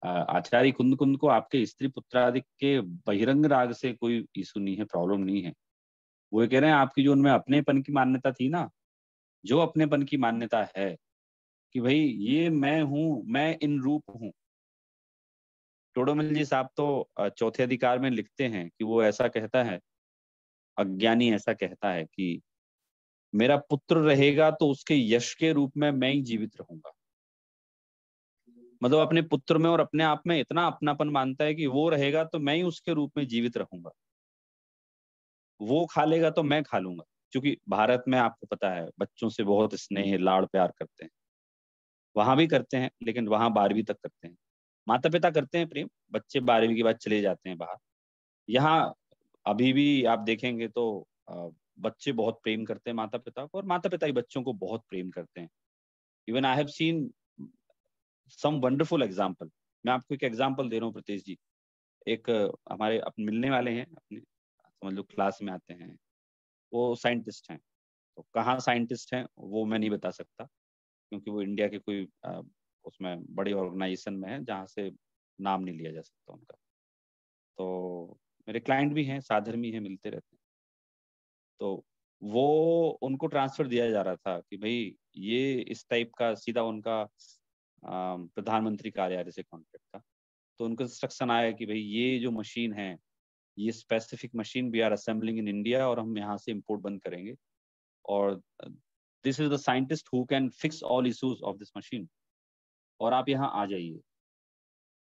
आचार्य कुंद कुंद को आपके स्त्री पुत्र आदि के बहिरंग राग से कोई इशू नहीं है, प्रॉब्लम नहीं है। वो ये कह रहे हैं आपकी जो उनमें अपनेपन की मान्यता थी ना, जो अपनेपन की मान्यता है कि भाई ये मैं हूँ, मैं इन रूप हूँ। टोडोमल जी साहब तो चौथे अधिकार में लिखते हैं कि वो ऐसा कहता है, अज्ञानी ऐसा कहता है कि मेरा पुत्र रहेगा तो उसके यश के रूप में मैं ही जीवित रहूंगा। मतलब अपने पुत्र में और अपने आप में इतना अपनापन मानता है कि वो रहेगा तो मैं ही उसके रूप में जीवित रहूंगा, वो खा लेगा तो मैं खा लूंगा। क्योंकि भारत में आपको पता है बच्चों से बहुत स्नेह लाड़ प्यार करते हैं, वहां भी करते हैं, लेकिन वहां 12वीं तक करते हैं। माता पिता करते हैं प्रेम, बच्चे 12वीं के बाद चले जाते हैं बाहर। यहाँ अभी भी आप देखेंगे तो बच्चे बहुत प्रेम करते हैं माता पिता को, और माता पिता ही बच्चों को बहुत प्रेम करते हैं। Even I have seen some wonderful example. मैं आपको एक एग्जाम्पल दे रहा हूँ प्रीतेश जी। एक हमारे मिलने वाले हैं, अपने समझ लो क्लास में आते हैं, वो साइंटिस्ट हैं। तो कहाँ साइंटिस्ट हैं वो मैं नहीं बता सकता, क्योंकि वो इंडिया के कोई उसमें बड़ी ऑर्गेनाइजेशन में है जहाँ से नाम नहीं लिया जा सकता उनका। तो मेरे क्लाइंट भी हैं, साधर्मी हैं, मिलते रहते हैं। तो वो उनको ट्रांसफर दिया जा रहा था कि भाई ये इस टाइप का, सीधा उनका प्रधानमंत्री कार्यालय से कॉन्ट्रैक्ट था। तो उनको इंस्ट्रक्शन आया कि भाई ये जो मशीन है, ये specific machine we are assembling in India, और हम यहाँ से इम्पोर्ट बंद करेंगे, और this is the scientist who can fix all issues of this machine, और आप यहाँ आ जाइए।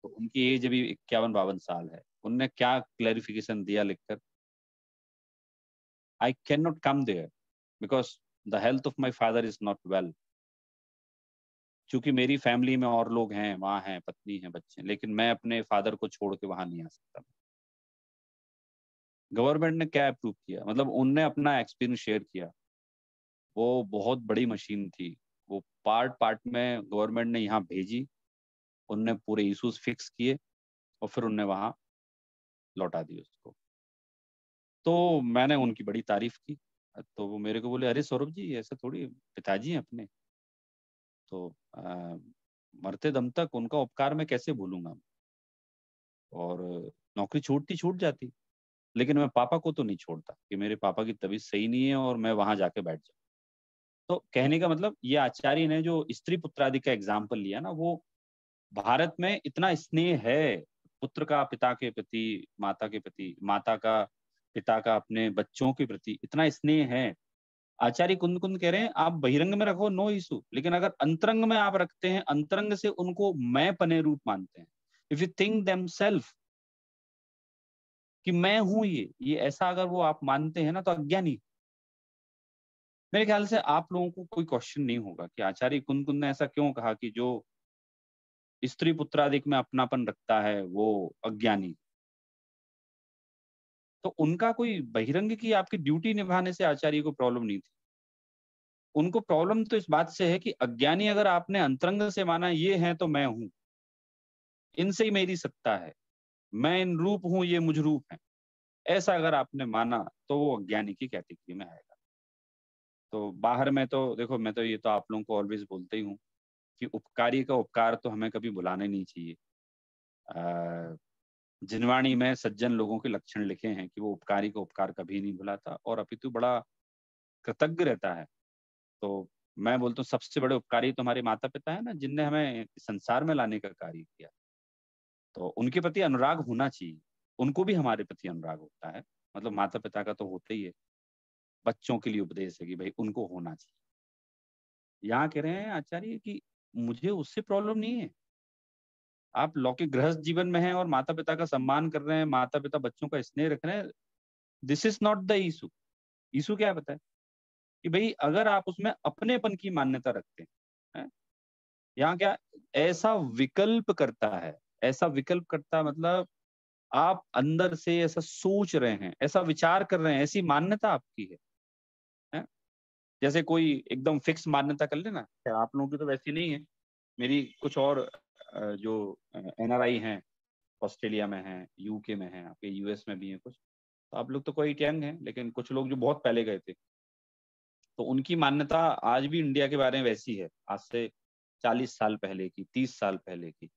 तो उनकी एज अभी 51-52 साल है। उनने क्या क्लैरिफिकेशन दिया लिखकर, I can not come there because the health of my father is not well. क्योंकि मेरी फैमिली में और लोग हैं, वहाँ हैं, पत्नी है, बच्चे हैं, लेकिन मैं अपने फादर को छोड़ के वहां नहीं आ सकता। गवर्नमेंट ने क्या अप्रूव किया, मतलब उनने अपना एक्सपीरियंस शेयर किया। वो बहुत बड़ी मशीन थी, वो पार्ट पार्ट में गवर्नमेंट ने यहाँ भेजी, उनने पूरे इश्यूज फिक्स किए, और फिर उनने वहां लौटा दी उसको। तो मैंने उनकी बड़ी तारीफ की। तो वो मेरे को बोले, अरे सौरभ जी ऐसे थोड़ी, पिताजी हैं अपने, तो मरते दम तक उनका उपकार मैं कैसे भूलूंगा, और नौकरी छूट जाती, लेकिन मैं पापा को तो नहीं छोड़ता कि मेरे पापा की तबीयत सही नहीं है और मैं वहां जाके बैठ जाऊं। तो कहने का मतलब, ये आचार्य ने जो स्त्री पुत्रादि का एग्जाम्पल लिया ना, वो भारत में इतना स्नेह है पुत्र का पिता के प्रति, माता के प्रति, माता का पिता का अपने बच्चों के प्रति इतना स्नेह है। आचार्य कुंद कुंद कह रहे हैं, आप बहिरंग में रखो नो इशू, लेकिन अगर अंतरंग में आप रखते हैं, अंतरंग से उनको मैं पने रूप मानते हैं, इफ यू थिंक देमसेल्फ कि मैं हूं ये ऐसा अगर वो आप मानते हैं ना, तो अज्ञानी। मेरे ख्याल से आप लोगों को कोई क्वेश्चन नहीं होगा कि आचार्य कुंद कुंद ने ऐसा क्यों कहा कि जो स्त्री पुत्रादिक में अपनापन रखता है वो अज्ञानी। तो उनका कोई बहिरंग की आपकी ड्यूटी निभाने से आचार्य को प्रॉब्लम नहीं थी। उनको प्रॉब्लम तो इस बात से है कि अज्ञानी अगर आपने अंतरंग से माना ये है तो मैं हूं, इनसे ही मेरी सत्ता है, मैं इन रूप हूं, ये मुझ रूप है, ऐसा अगर आपने माना तो वो अज्ञानी की कैटेगरी में आएगा। तो बाहर में तो देखो, मैं तो ये तो आप लोगों को ऑलवेज बोलते ही हूँ कि उपकारी का उपकार तो हमें कभी भुलाने नहीं चाहिए। जिनवाणी में सज्जन लोगों के लक्षण लिखे हैं कि वो उपकारी का उपकार कभी नहीं भुलाता, और अपितु बड़ा कृतज्ञ रहता है। तो मैं बोलता हूँ सबसे बड़े उपकारी तो हमारे माता पिता है ना, जिनने हमें संसार में लाने का कार्य किया। तो उनके प्रति अनुराग होना चाहिए, उनको भी हमारे प्रति अनुराग होता है, मतलब माता पिता का तो होता ही है। बच्चों के लिए उपदेश है कि भाई उनको होना चाहिए। यहाँ कह रहे हैं आचार्य कि मुझे उससे प्रॉब्लम नहीं है, आप लौकिक गृहस्थ जीवन में हैं और माता पिता का सम्मान कर रहे हैं, माता पिता बच्चों का स्नेह रख रहे हैं, this is not the issue. Issue क्या है पता है, कि भाई अगर आप उसमें अपनेपन की मान्यता रखते हैं, यहाँ क्या ऐसा विकल्प करता है, ऐसा विकल्प करता मतलब आप अंदर से ऐसा सोच रहे हैं, ऐसा विचार कर रहे हैं, ऐसी मान्यता आपकी है? जैसे कोई एकदम फिक्स मान्यता कर लेना, आप लोगों की तो वैसी नहीं है। मेरी कुछ और जो एनआरआई हैं, ऑस्ट्रेलिया में हैं, यूके में हैं, आपके यूएस में भी हैं कुछ, तो आप लोग तो कोई यंग हैं, लेकिन कुछ लोग जो बहुत पहले गए थे, तो उनकी मान्यता आज भी इंडिया के बारे में वैसी है, आज से 40 साल पहले की, 30 साल पहले की।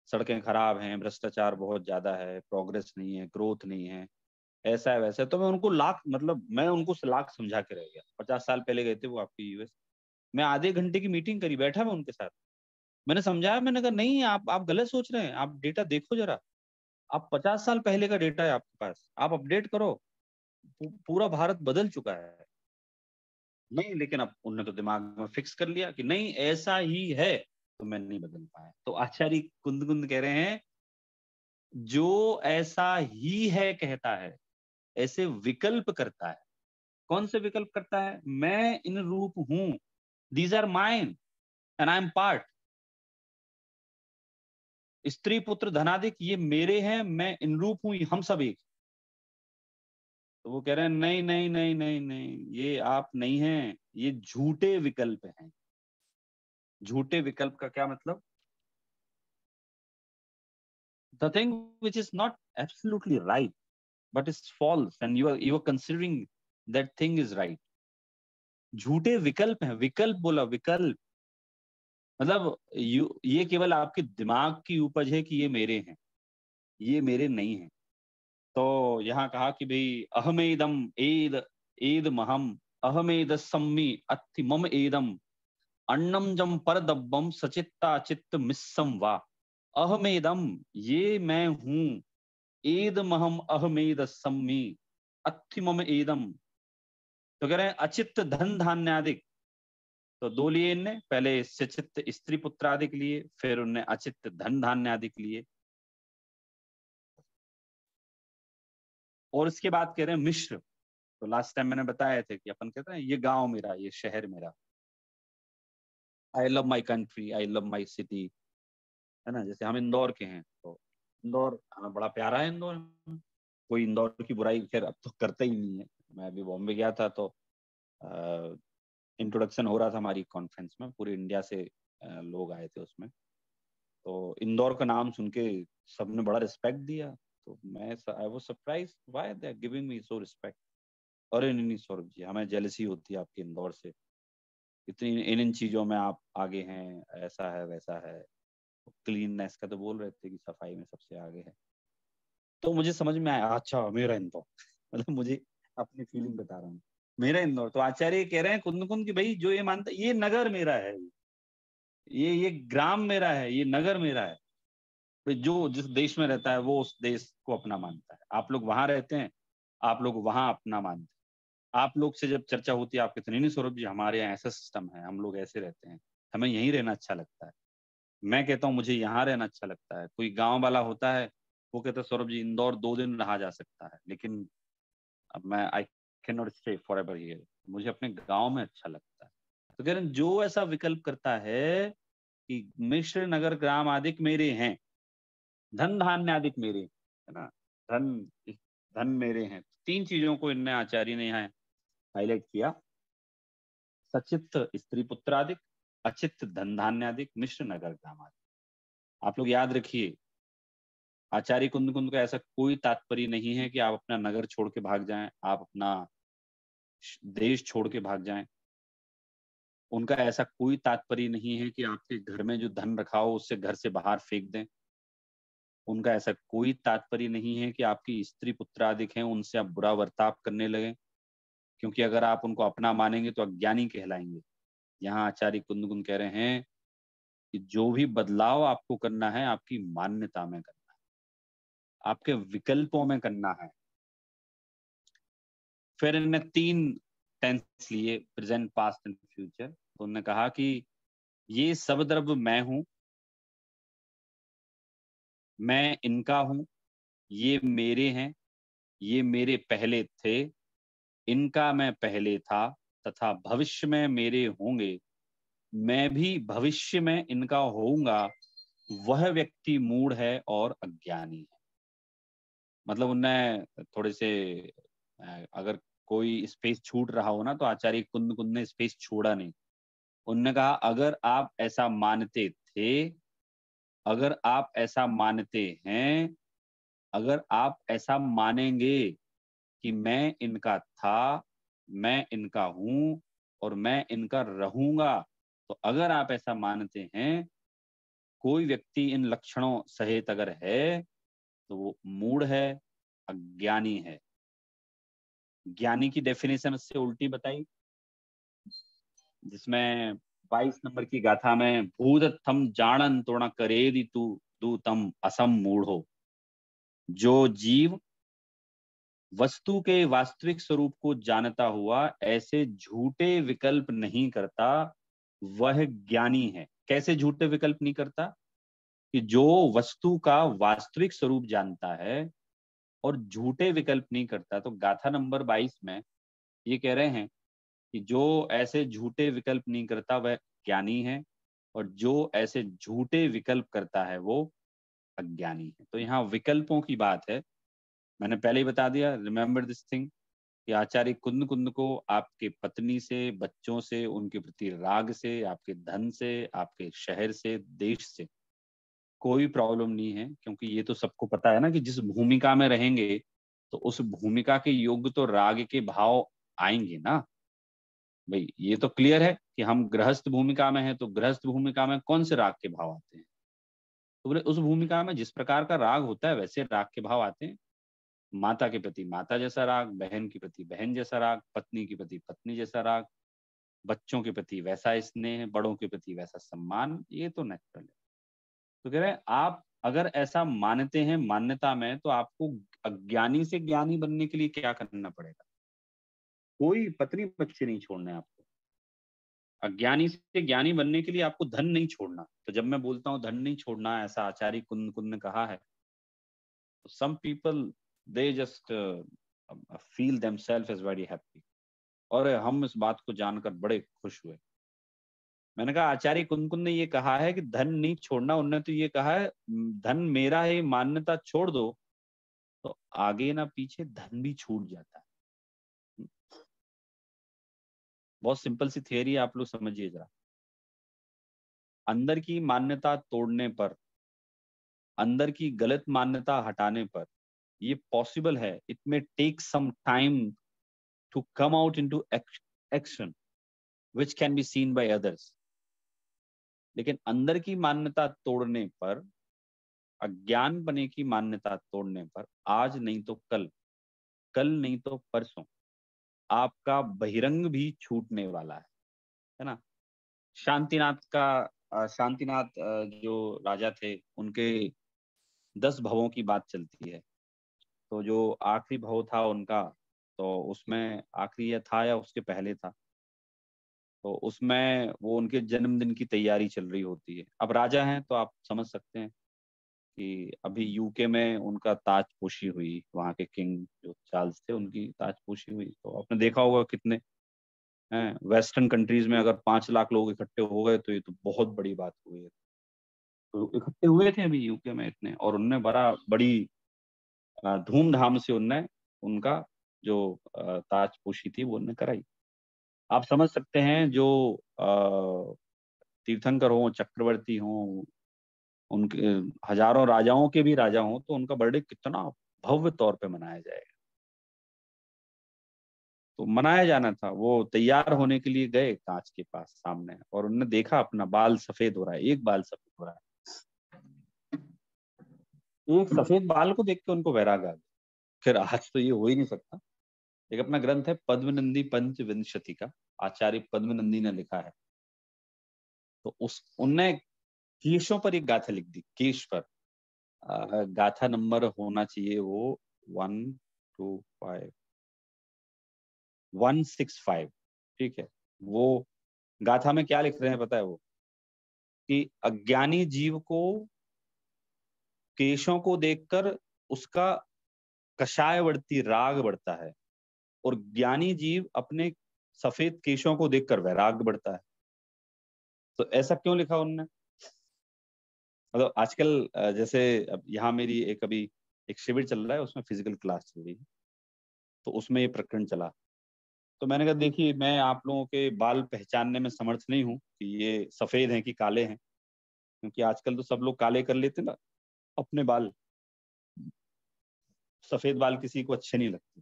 सड़कें खराब हैं, भ्रष्टाचार बहुत ज्यादा है, प्रोग्रेस नहीं है, ग्रोथ नहीं है, ऐसा है वैसा है। तो मैं उनको मैं उनको लाख समझा के रह गया। 50 साल पहले गए थे वो आपके यूएस, मैं आधे घंटे की मीटिंग करी, बैठा मैं उनके साथ, मैंने समझाया, मैंने कहा नहीं आप गलत सोच रहे हैं, आप डेटा देखो जरा, आप 50 साल पहले का डेटा है आपके पास, आप अपडेट करो, पूरा भारत बदल चुका है। नहीं, लेकिन अब उन्होंने तो दिमाग में फिक्स कर लिया कि नहीं ऐसा ही है, तो मैं नहीं बदल पाया। तो आचार्य कुंद कह रहे हैं जो ऐसा ही है कहता है, ऐसे विकल्प करता है। कौन से विकल्प करता है? मैं इन रूप हूं, these are mine and I am part. स्त्री पुत्र धनादिक ये मेरे हैं, मैं इन रूप हूं, हम सब एक। तो वो कह रहे हैं नहीं नहीं नहीं नहीं नहीं, ये आप नहीं हैं, ये झूठे विकल्प हैं। झूठे विकल्प का क्या मतलब? The thing which is not absolutely right, but is false, and you are considering that thing is right. झूठे विकल्प हैं। विकल्प बोला, विकल्प मतलब ये केवल आपके दिमाग की उपज है कि ये मेरे हैं, ये मेरे नहीं है। तो यहाँ कहा कि भाई अहमेदम एद एद महम अहमेद सम्मी अत्थि मम एदम अन्नम जम परदब्बम सचित्ता चित्त मिस्सम वा। अहमेदम ये मैं हूं, एद महम अहमेद सम्मी अत्थि मम एदम। तो कह रहे हैं अचित्त धन धान्यादिक। तो दो लिए इनने, पहले सचित्त स्त्री पुत्रादिक लिए, फिर उनने अचित्त धन धान्यादिक लिए, और इसके बाद कह रहे हैं मिश्र। तो लास्ट टाइम मैंने बताया थे कि अपन कहते हैं ये गांव मेरा, ये शहर मेरा, I love my country, I love my city, है ना। जैसे हम इंदौर के हैं, तो इंदौर हमें बड़ा प्यारा है। इंदौर, कोई इंदौर की बुराई खैर अब तो करता ही नहीं है। मैं अभी बॉम्बे गया था, तो इंट्रोडक्शन हो रहा था हमारी कॉन्फ्रेंस में, पूरे इंडिया से लोग आए थे उसमें। तो इंदौर का नाम सुन के सबने बड़ा रिस्पेक्ट दिया। तो मैं I was surprised why they are giving me so respect. अरे नहीं नहीं सौरभ जी, हमें जेलसी होती है आपके इंदौर से, इतनी इन चीजों में आप आगे हैं, ऐसा है वैसा है। क्लीननेस का तो बोल रहे थे कि सफाई में सबसे आगे है। तो मुझे समझ में आया, अच्छा मेरा इंदौर मतलब मुझे अपनी फीलिंग बता रहा हूँ, मेरा इंदौर। तो आचार्य कह रहे हैं कुंद कुंद की भाई जो ये मानता है ये नगर मेरा है, ये ग्राम मेरा है, ये नगर मेरा है। भाई जो जिस देश में रहता है वो उस देश को अपना मानता है। आप लोग वहां रहते हैं, आप लोग वहां अपना मानते हैं। आप लोग से जब चर्चा होती है, आप कहते नहीं सौरभ जी हमारे यहाँ ऐसा सिस्टम है, हम लोग ऐसे रहते हैं, हमें यहीं रहना अच्छा लगता है। मैं कहता हूँ मुझे यहाँ रहना अच्छा लगता है। कोई गांव वाला होता है, वो कहता है सौरभ जी इंदौर 2 दिन रहा जा सकता है, लेकिन अब मैं आई can not stay for ever here, मुझे अपने गांव में अच्छा लगता है। तो कह रहे हैं जो ऐसा विकल्प करता है कि मिश्र नगर ग्राम आदिक मेरे हैं, धन धान्य आदिक मेरे, है ना, धन धन मेरे हैं। 3 चीजों को इनने आचार्य ने यहाँ हाईलाइट किया, सचित्त स्त्री पुत्रादिक, अचित्त धन धान्यादिक, मिश्र नगर ग्राम आदिक। आप लोग याद रखिए, आचार्य कुंद कुंद का ऐसा कोई तात्पर्य नहीं है कि आप अपना नगर छोड़ के भाग जाएं, आप अपना देश छोड़ के भाग जाएं। उनका ऐसा कोई तात्पर्य नहीं है कि आपके घर में जो धन रखा हो उससे घर से बाहर फेंक दें। उनका ऐसा कोई तात्पर्य नहीं है कि आपकी स्त्री पुत्रादिक हैं उनसे आप बुरा बर्ताव करने लगे, क्योंकि अगर आप उनको अपना मानेंगे तो अज्ञानी कहलाएंगे। यहाँ आचार्य कुंद कुंद कह रहे हैं कि जो भी बदलाव आपको करना है आपकी मान्यता में करना है, आपके विकल्पों में करना है। फिर इनने 3 टेंस लिए, प्रेजेंट पास्ट एंड फ्यूचर। तो उन्होंने कहा कि ये सब द्रव्य मैं हूं, मैं इनका हूं, ये मेरे हैं, ये मेरे पहले थे, इनका मैं पहले था, तथा भविष्य में मेरे होंगे, मैं भी भविष्य में इनका होऊंगा। वह व्यक्ति मूढ़ है और अज्ञानी है। मतलब उनने थोड़े से अगर कोई स्पेस छूट रहा हो ना, तो आचार्य कुंद कुंद ने स्पेस छोड़ा नहीं। उनने कहा अगर आप ऐसा मानते थे, अगर आप ऐसा मानते हैं, अगर आप ऐसा मानेंगे कि मैं इनका था, मैं इनका हूं और मैं इनका रहूंगा, तो अगर आप ऐसा मानते हैं, कोई व्यक्ति इन लक्षणों सहित अगर है तो वो मूढ़ है, अज्ञानी है। ज्ञानी की डेफिनेशन से उल्टी बताई, जिसमें 22 नंबर की गाथा में भूदत्थम जानन तोण करेदि तू दूतम असम मूढ़ो, जो जीव वस्तु के वास्तविक स्वरूप को जानता हुआ ऐसे झूठे विकल्प नहीं करता, वह ज्ञानी है। कैसे झूठे विकल्प नहीं करता? कि जो वस्तु का वास्तविक स्वरूप जानता है और झूठे विकल्प नहीं करता। तो गाथा नंबर 22 में ये कह रहे हैं कि जो ऐसे झूठे विकल्प नहीं करता वह ज्ञानी है, और जो ऐसे झूठे विकल्प करता है वो अज्ञानी है। तो यहाँ विकल्पों की बात है। मैंने पहले ही बता दिया, रिमेम्बर दिस थिंग, कि आचार्य कुंद कुंद को आपके पत्नी से, बच्चों से, उनके प्रति राग से, आपके धन से, आपके शहर से, देश से कोई प्रॉब्लम नहीं है, क्योंकि ये तो सबको पता है ना कि जिस भूमिका में रहेंगे तो उस भूमिका के योग्य तो राग के भाव आएंगे ना भाई। ये तो क्लियर है कि हम गृहस्थ भूमिका में हैं, तो गृहस्थ भूमिका में कौन से राग के भाव आते हैं? तो बोले उस भूमिका में जिस प्रकार का राग होता है वैसे राग के भाव आते हैं। माता के प्रति माता जैसा राग, बहन के प्रति बहन जैसा राग, पत्नी के प्रति पत्नी जैसा राग, बच्चों के प्रति वैसा स्नेह, बड़ों के प्रति वैसा सम्मान, ये तो नेचुरल है। तो कह रहे हैं आप अगर ऐसा मानते हैं मान्यता में, तो आपको अज्ञानी से ज्ञानी बनने के लिए क्या करना पड़ेगा? कोई पत्नी बच्चे नहीं छोड़ने आपको। अज्ञानी से ज्ञानी बनने के लिए आपको धन नहीं छोड़ना। तो जब मैं बोलता हूँ धन नहीं छोड़ना, ऐसा आचार्य कुंद कुंद ने कहा है, some people they just feel themselves as very happy, और हम इस बात को जानकर बड़े खुश हुए। मैंने कहा आचार्य कुंद कुंद ने ये कहा है कि धन नहीं छोड़ना, उन्होंने तो ये कहा है धन मेरा है मान्यता छोड़ दो, तो आगे ना पीछे धन भी छूट जाता है। बहुत सिंपल सी थियरी, आप लोग समझिए जरा। अंदर की मान्यता तोड़ने पर, अंदर की गलत मान्यता हटाने पर ये पॉसिबल है। It may take some time to come out into action which can be seen by others. लेकिन अंदर की मान्यता तोड़ने पर, अज्ञान बने की मान्यता तोड़ने पर, आज नहीं तो कल, कल नहीं तो परसों आपका बहिरंग भी छूटने वाला है ना। शांतिनाथ जो राजा थे, उनके 10 भवों की बात चलती है। तो जो आखिरी भव था उनका, तो उसमें आखिरी या था या उसके पहले था, तो उसमें वो उनके जन्मदिन की तैयारी चल रही होती है। अब राजा हैं तो आप समझ सकते हैं कि अभी यूके में उनका ताजपोशी हुई, वहाँ के किंग जो चार्ल्स थे उनकी ताजपोशी हुई। तो आपने देखा होगा कितने हैं वेस्टर्न कंट्रीज में, अगर 5 लाख लोग इकट्ठे हो गए तो ये तो बहुत बड़ी बात हुई है। तो इकट्ठे हुए थे अभी यूके में इतने, और उनने बड़ी धूमधाम से उनने उनका जो ताजपोशी थी वो उनने कराई। आप समझ सकते हैं जो तीर्थंकर हो, चक्रवर्ती हो, उनके हजारों राजाओं के भी राजा हों, तो उनका बर्थडे कितना भव्य तौर पे मनाया जाएगा। तो मनाया जाना था, वो तैयार होने के लिए गए कांच के पास सामने, और उन्होंने देखा अपना बाल सफेद हो रहा है, एक बाल सफेद हो रहा है। एक सफेद बाल को देख के उनको वैराग आ गया। फिर आज तो ये हो ही नहीं सकता। एक अपना ग्रंथ है पद्मनंदी पंचविंशति का, आचार्य पद्मनंदी ने लिखा है। तो उनने केशों पर एक गाथा लिख दी, केश पर। गाथा नंबर होना चाहिए वो 165, ठीक है। वो गाथा में क्या लिख रहे हैं पता है वो, कि अज्ञानी जीव को केशों को देखकर उसका कषायवर्ती राग बढ़ता है, और ज्ञानी जीव अपने सफेद केशों को देखकर वैराग बढ़ता है। तो ऐसा क्यों लिखा उन्होंने? मतलब आजकल जैसे अब यहाँ मेरी एक शिविर चल रहा है, उसमें फिजिकल क्लास चल रही है, तो उसमें ये प्रकरण चला। तो मैंने कहा देखिए, मैं आप लोगों के बाल पहचानने में समर्थ नहीं हूँ कि ये सफेद हैं कि काले हैं, क्योंकि आजकल तो सब लोग काले कर लेते ना अपने बाल, सफेद बाल किसी को अच्छे नहीं लगते।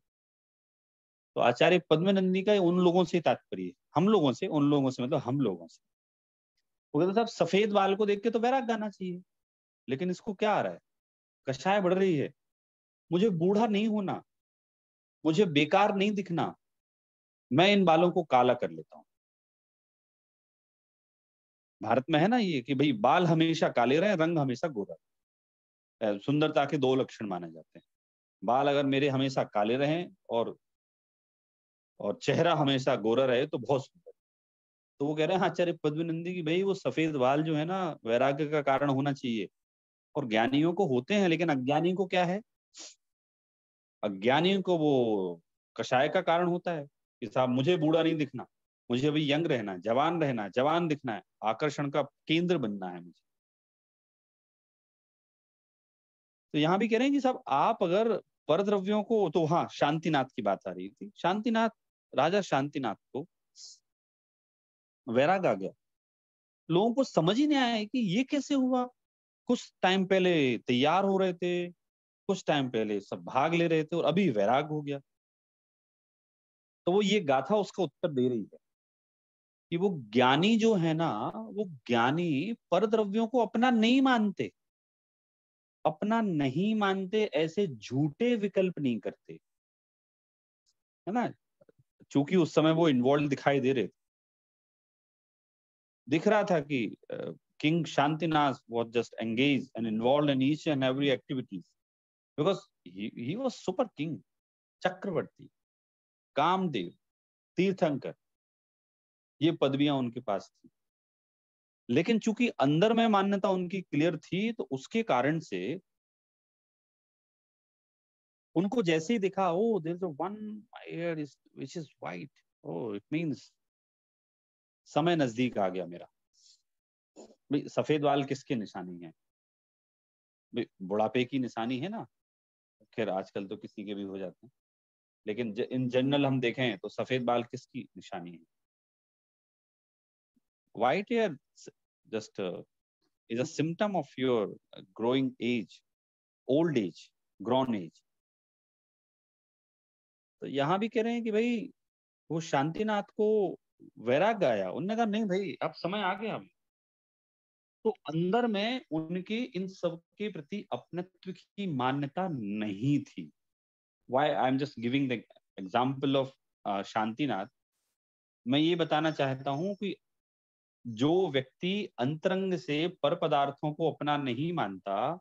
तो आचार्य पद्मनंदी का उन लोगों से तात्पर्य है, हम लोगों से, उन लोगों से मतलब हम लोगों से। वो कहते साहब सफेद बाल को देख के तो वैराग गाना चाहिए, लेकिन इसको क्या आ रहा है, कषाय बढ़ रही है। मुझे बूढ़ा नहीं होना, मुझे बेकार नहीं दिखना, मैं इन बालों को काला कर लेता हूं। भारत में है ना ये कि भाई बाल हमेशा काले रहे, रंग हमेशा गोरा रहे। सुंदरता के दो लक्षण माने जाते हैं। बाल अगर मेरे हमेशा काले रहें और चेहरा हमेशा गोरा रहे तो बहुत सुंदर। तो वो कह रहे हैं आचार्य पद्मनंदी की भाई वो सफेद बाल जो है ना वैराग्य का कारण होना चाहिए। और ज्ञानियों को होते हैं, लेकिन अज्ञानी को क्या है? अज्ञानी को वो कषाय का कारण होता है कि साहब मुझे बूढ़ा नहीं दिखना, मुझे अभी यंग रहना है, जवान दिखना है, आकर्षण का केंद्र बनना है मुझे। तो यहाँ भी कह रहे हैं कि साहब आप अगर परद्रव्यों को, तो हाँ शांतिनाथ की बात आ रही थी। शांतिनाथ, राजा शांतिनाथ को वैराग आ गया। लोगों को समझ ही नहीं आया कि ये कैसे हुआ। कुछ टाइम पहले तैयार हो रहे थे, कुछ टाइम पहले सब भाग ले रहे थे, और अभी वैराग हो गया। तो वो ये गाथा उसका उत्तर दे रही है कि वो ज्ञानी जो है ना, वो ज्ञानी परद्रव्यों को अपना नहीं मानते। अपना नहीं मानते, ऐसे झूठे विकल्प नहीं करते, है ना। चूंकि उस समय वो इन्वॉल्व दिखाई दे रहे थे, दिख रहा था कि king Shantinath was just engaged and involved in each and every activities because he was super king, चक्रवर्ती, कामदेव, तीर्थंकर, ये पदवियां उनके पास थी। लेकिन चूंकि अंदर में मान्यता उनकी क्लियर थी, तो उसके कारण से उनको जैसे ही दिखा, oh there is one hair is which is white, oh it means समय नजदीक आ गया मेरा। भाई सफेद बाल किसकी निशानी है? भाई बुढ़ापे की निशानी है ना। खैर आजकल तो किसी के भी हो जाते हैं, लेकिन इन जनरल हम देखें तो सफेद बाल किसकी निशानी है? White here just is a symptom of your growing age, old age, grown age. तो यहाँ भी कह रहे हैं कि भाई वो शांतिनाथ को वैराग्य आया। उन्होंने कहा नहीं भाई अब समय आ गया। तो अंदर में उनके इन सब के प्रति अपनत्व की मान्यता नहीं थी। Why I am just giving the example of Shantinath. मैं ये बताना चाहता हूं कि जो व्यक्ति अंतरंग से पर पदार्थों को अपना नहीं मानता,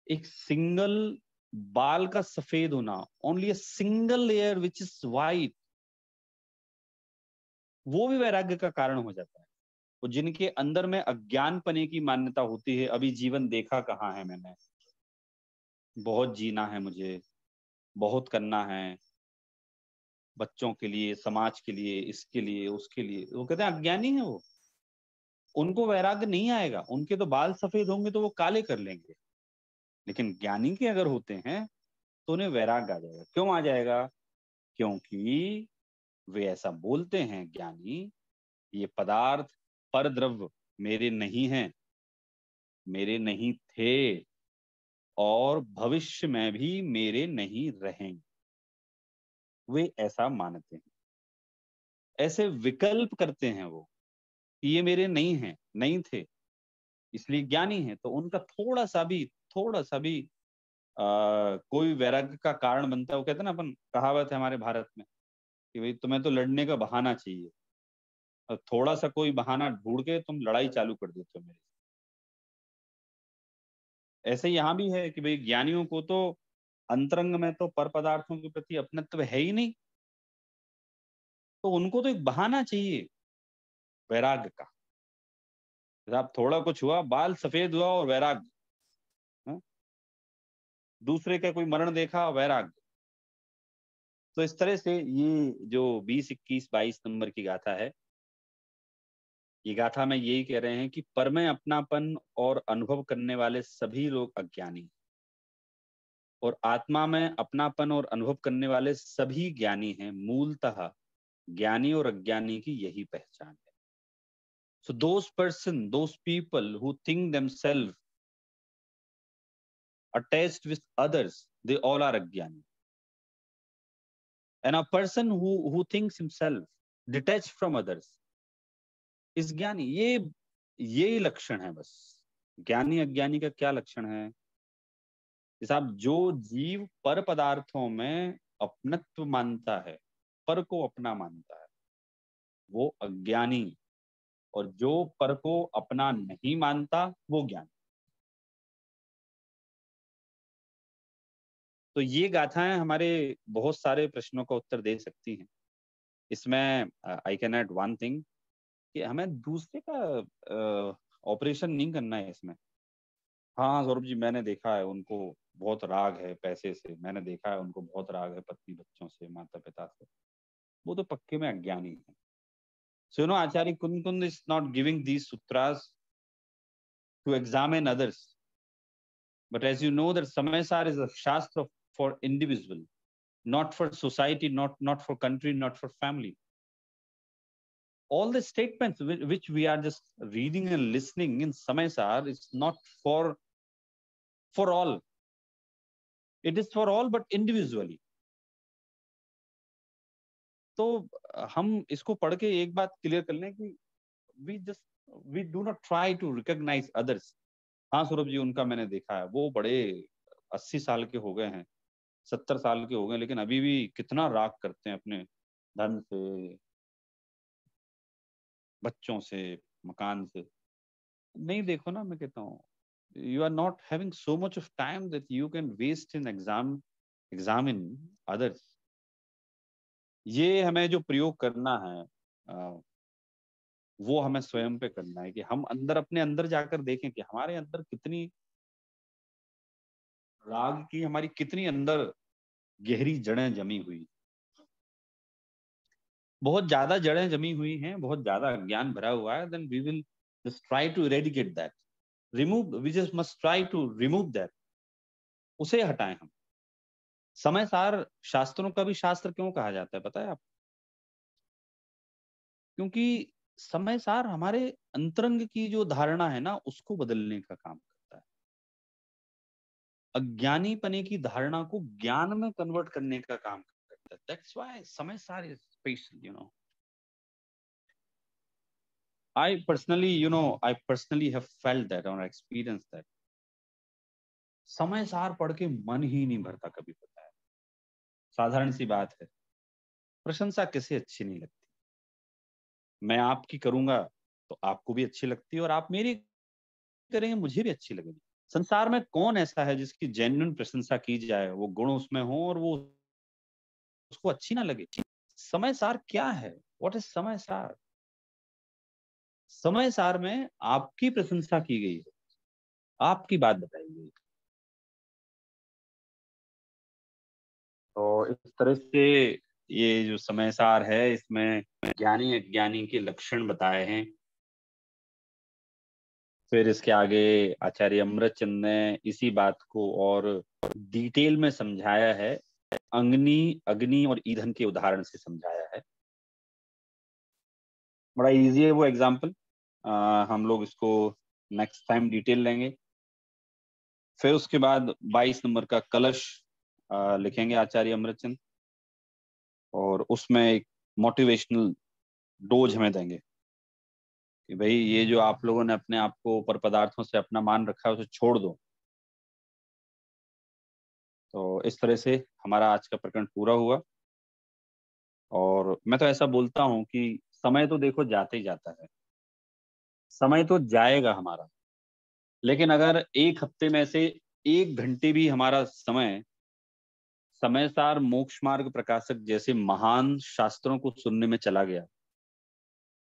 एक सिंगल बाल का सफेद होना, only a single layer which is white, वो भी वैराग्य का कारण हो जाता है। वो जिनके अंदर में अज्ञान पने की मान्यता होती है, अभी जीवन देखा कहाँ है मैंने, बहुत जीना है मुझे, बहुत करना है बच्चों के लिए, समाज के लिए, इसके लिए, उसके लिए, वो कहते हैं अज्ञानी है वो। उनको वैराग्य नहीं आएगा। उनके तो बाल सफेद होंगे तो वो काले कर लेंगे, लेकिन ज्ञानी के अगर होते हैं तो उन्हें वैराग्य आ जाएगा। क्यों आ जाएगा? क्योंकि वे ऐसा बोलते हैं ज्ञानी, ये पदार्थ पर द्रव्य मेरे नहीं हैं, मेरे नहीं थे, और भविष्य में भी मेरे नहीं रहेंगे। वे ऐसा मानते हैं, ऐसे विकल्प करते हैं वो कि ये मेरे नहीं हैं, नहीं थे, इसलिए ज्ञानी है। तो उनका थोड़ा सा भी कोई वैराग्य का कारण बनता है। वो कहते हैं ना, अपन कहावत है हमारे भारत में कि भाई तुम्हें तो लड़ने का बहाना चाहिए, और थोड़ा सा कोई बहाना ढूंढ के तुम लड़ाई चालू कर देते हो मेरे। ऐसे यहाँ भी है कि भाई ज्ञानियों को तो अंतरंग में तो पर पदार्थों के प्रति अपनत्व है ही नहीं, तो उनको तो एक बहाना चाहिए वैराग्य का। आप थोड़ा कुछ हुआ, बाल सफेद हुआ और वैराग्य, दूसरे का कोई मरण देखा, वैराग्य। तो इस तरह से ये जो 20, 21, 22 नंबर की गाथा है, ये गाथा में यही कह रहे हैं कि पर में अपनापन और अनुभव करने वाले सभी लोग अज्ञानी, और आत्मा में अपनापन और अनुभव करने वाले सभी ज्ञानी हैं। मूलतः ज्ञानी और अज्ञानी की यही पहचान है। So those people who think themselves attached with others, they all are अज्ञानी. And a person who thinks himself detached from others is ज्ञानी। ये लक्षण है बस। ज्ञानी अज्ञानी का क्या लक्षण है? साहब जो जीव पर पदार्थों में अपनत्व मानता है, पर को अपना मानता है, वो अज्ञानी, और जो पर को अपना नहीं मानता वो ज्ञान। तो ये गाथाएं हमारे बहुत सारे प्रश्नों का उत्तर दे सकती हैं। इसमें I can add one thing कि हमें दूसरे का ऑपरेशन नहीं करना है इसमें। हाँ सौरभ जी, मैंने देखा है उनको बहुत राग है पैसे से, मैंने देखा है उनको बहुत राग है पत्नी बच्चों से, माता पिता से, वो तो पक्के में अज्ञानी है। So, Acharya Kundkund is not giving these sutras to examine others. But as you know, that Samaysar is a shastra for individual, not for society, not for country, not for family. All the statements which we are just reading and listening in Samaysar is not for all. It is for all, but individually. तो हम इसको पढ़ के एक बात क्लियर कर लें कि we do not try to recognize others. हाँ सौरभ जी, उनका मैंने देखा है, वो बड़े 80 साल के हो गए हैं, 70 साल के हो गए, लेकिन अभी भी कितना राग करते हैं अपने धन से, बच्चों से, मकान से। नहीं देखो ना, मैं कहता हूँ you are not having so much of time that you can waste in examine others. ये हमें जो प्रयोग करना है वो हमें स्वयं पे करना है कि हम अपने अंदर जाकर देखें कि हमारे अंदर कितनी राग की, हमारी कितनी अंदर गहरी जड़ें जमी हुई, बहुत ज्यादा जड़ें जमी हुई हैं, बहुत ज्यादा ज्ञान भरा हुआ है। then we will just try to eradicate that, we just must try to remove that, उसे हटाएं हम। समयसार शास्त्रों का भी शास्त्र क्यों कहा जाता है पता है आप? क्योंकि समयसार हमारे अंतरंग की जो धारणा है ना उसको बदलने का काम करता है, अज्ञानी पने की धारणा को ज्ञान में कन्वर्ट करने का काम करता है। That's why Samaysar is special, you know. I personally have felt that or experienced that. Samaysar पढ़ के मन ही नहीं भरता कभी, पता है, साधारण सी बात है। प्रशंसा किसे अच्छी नहीं लगती? मैं आपकी करूंगा तो आपको भी अच्छी लगती है, और आप मेरी करेंगे मुझे भी अच्छी लगेगी। संसार में कौन ऐसा है जिसकी जेन्युइन प्रशंसा की जाए, वो गुण उसमें हो और वो उसको अच्छी ना लगे? समयसार क्या है? What is Samaysar? समयसार में आपकी प्रशंसा की गई है, आपकी बात बताई गई। तो इस तरह से ये जो समयसार है इसमें ज्ञानी अज्ञानी के लक्षण बताए हैं। फिर इसके आगे आचार्य अमृतचंद ने इसी बात को और डिटेल में समझाया है, अग्नि और ईंधन के उदाहरण से समझाया है। बड़ा इजी है वो एग्जाम्पल, हम लोग इसको नेक्स्ट टाइम डिटेल लेंगे। फिर उसके बाद 22 नंबर का कलश लिखेंगे आचार्य अमृतचंद, और उसमें एक मोटिवेशनल डोज हमें देंगे कि भाई ये जो आप लोगों ने अपने आप को ऊपर पदार्थों से अपना मान रखा है उसे छोड़ दो। तो इस तरह से हमारा आज का प्रकरण पूरा हुआ। और मैं तो ऐसा बोलता हूँ कि समय तो देखो जाते ही जाता है, समय तो जाएगा हमारा, लेकिन अगर एक हफ्ते में से 1 घंटे भी हमारा समय समयसार मोक्ष मार्ग प्रकाशक जैसे महान शास्त्रों को सुनने में चला गया,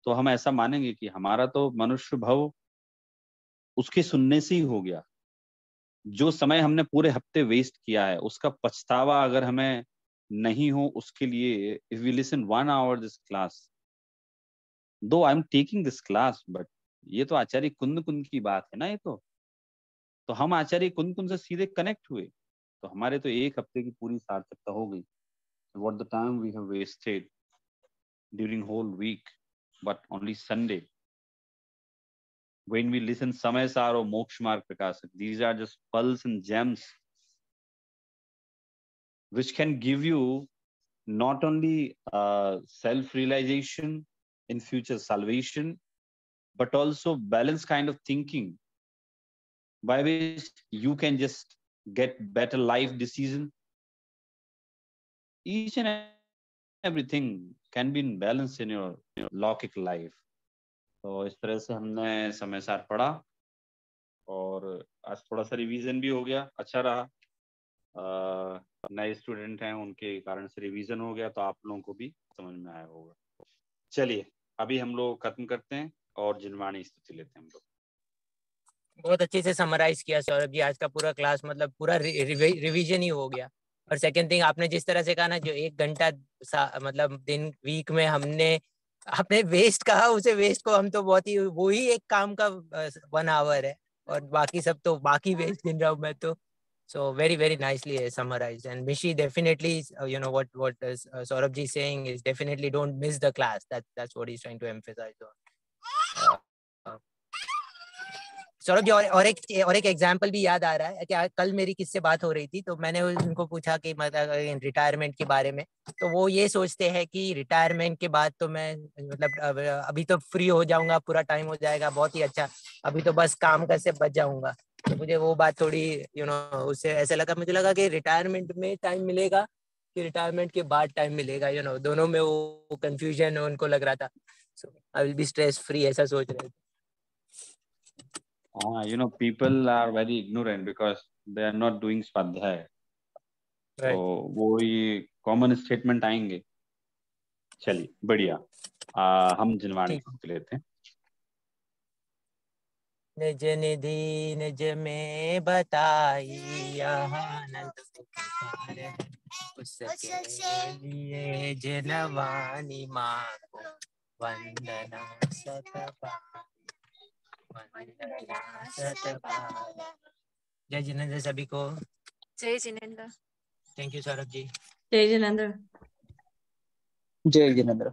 तो हम ऐसा मानेंगे कि हमारा तो मनुष्य भव उसके सुनने से ही हो गया। जो समय हमने पूरे हफ्ते वेस्ट किया है उसका पछतावा अगर हमें नहीं हो, उसके लिए if we listen 1 hour this class, though I am taking this class, but ये तो आचार्य कुंद की बात है ना, ये तो हम आचार्य कुंद से सीधे कनेक्ट हुए, तो हमारे तो 1 हफ्ते की पूरी सार्थकता हो गई। What the time we have wasted during whole week, but only Sunday when we listen Samaysar or Moksha Marg Prakashak, these are just pearls and gems which can give you not only self-realization in future salvation, but also balanced kind of thinking by which you can just get better life decision. Each and everything can be in balance in your Laukic life. तो इस तरह से हमने समय सार पढ़ा और आज थोड़ा सा रिवीजन भी हो गया, अच्छा रहा। नए स्टूडेंट हैं, उनके कारण से रिवीजन हो गया, तो आप लोगों को भी समझ में आया होगा। चलिए अभी हम लोग खत्म करते हैं और जिनवाणी स्तुति लेते हैं हम लोग। बहुत अच्छे से समराइज किया सौरभ जी आज का पूरा क्लास, मतलब पूरा रिवीजन ही हो गया। और सेकंड थिंग, आपने जिस तरह से कहा ना, जो 1 घंटा मतलब दिन वीक में आपने वेस्ट कहा, उसे वेस्ट को हम तो बहुत ही, वो ही एक काम का 1 आवर है, और बाकी सब तो बाकी वेस्ट गिन रहा हूँ मैं तो। So very nicely summarized. And Mishi, definitely, you know what Saurabh ji is saying is definitely don't miss the class. That's what he's trying to emphasize on. Saurabh ji, और एक एग्जांपल भी याद आ रहा है कि कल मेरी किससे बात हो रही थी, तो मैंने उनको पूछा कि मतलब रिटायरमेंट के बारे में, तो वो ये सोचते हैं कि रिटायरमेंट के बाद तो मैं मतलब अभी तो फ्री हो जाऊंगा, पूरा टाइम हो जाएगा, बहुत ही अच्छा, अभी तो बस काम कर से बच जाऊंगा। तो मुझे वो बात थोड़ी उससे ऐसे लगा, मुझे लगा कि रिटायरमेंट में टाइम मिलेगा कि रिटायरमेंट के बाद टाइम मिलेगा, दोनों में वो कंफ्यूजन उनको लग रहा था। So I will be stress free, ऐसा सोच रहे थे। people are very ignorant because they are not doing स्वाध्याय। तो वो ये कॉमन स्टेटमेंट आएंगे। चलिए बढ़िया, हम जिनवाणी लेते हैं। निज निधि निज में बताई आनंद उसके लिए जिनवाणी माँ को वंदना सतबार। जय जिनेंद्र सभी को। जय जिनेंद्र। Thank you Saurabh ji. जय जिनेंद्र। जय जिनेंद्र।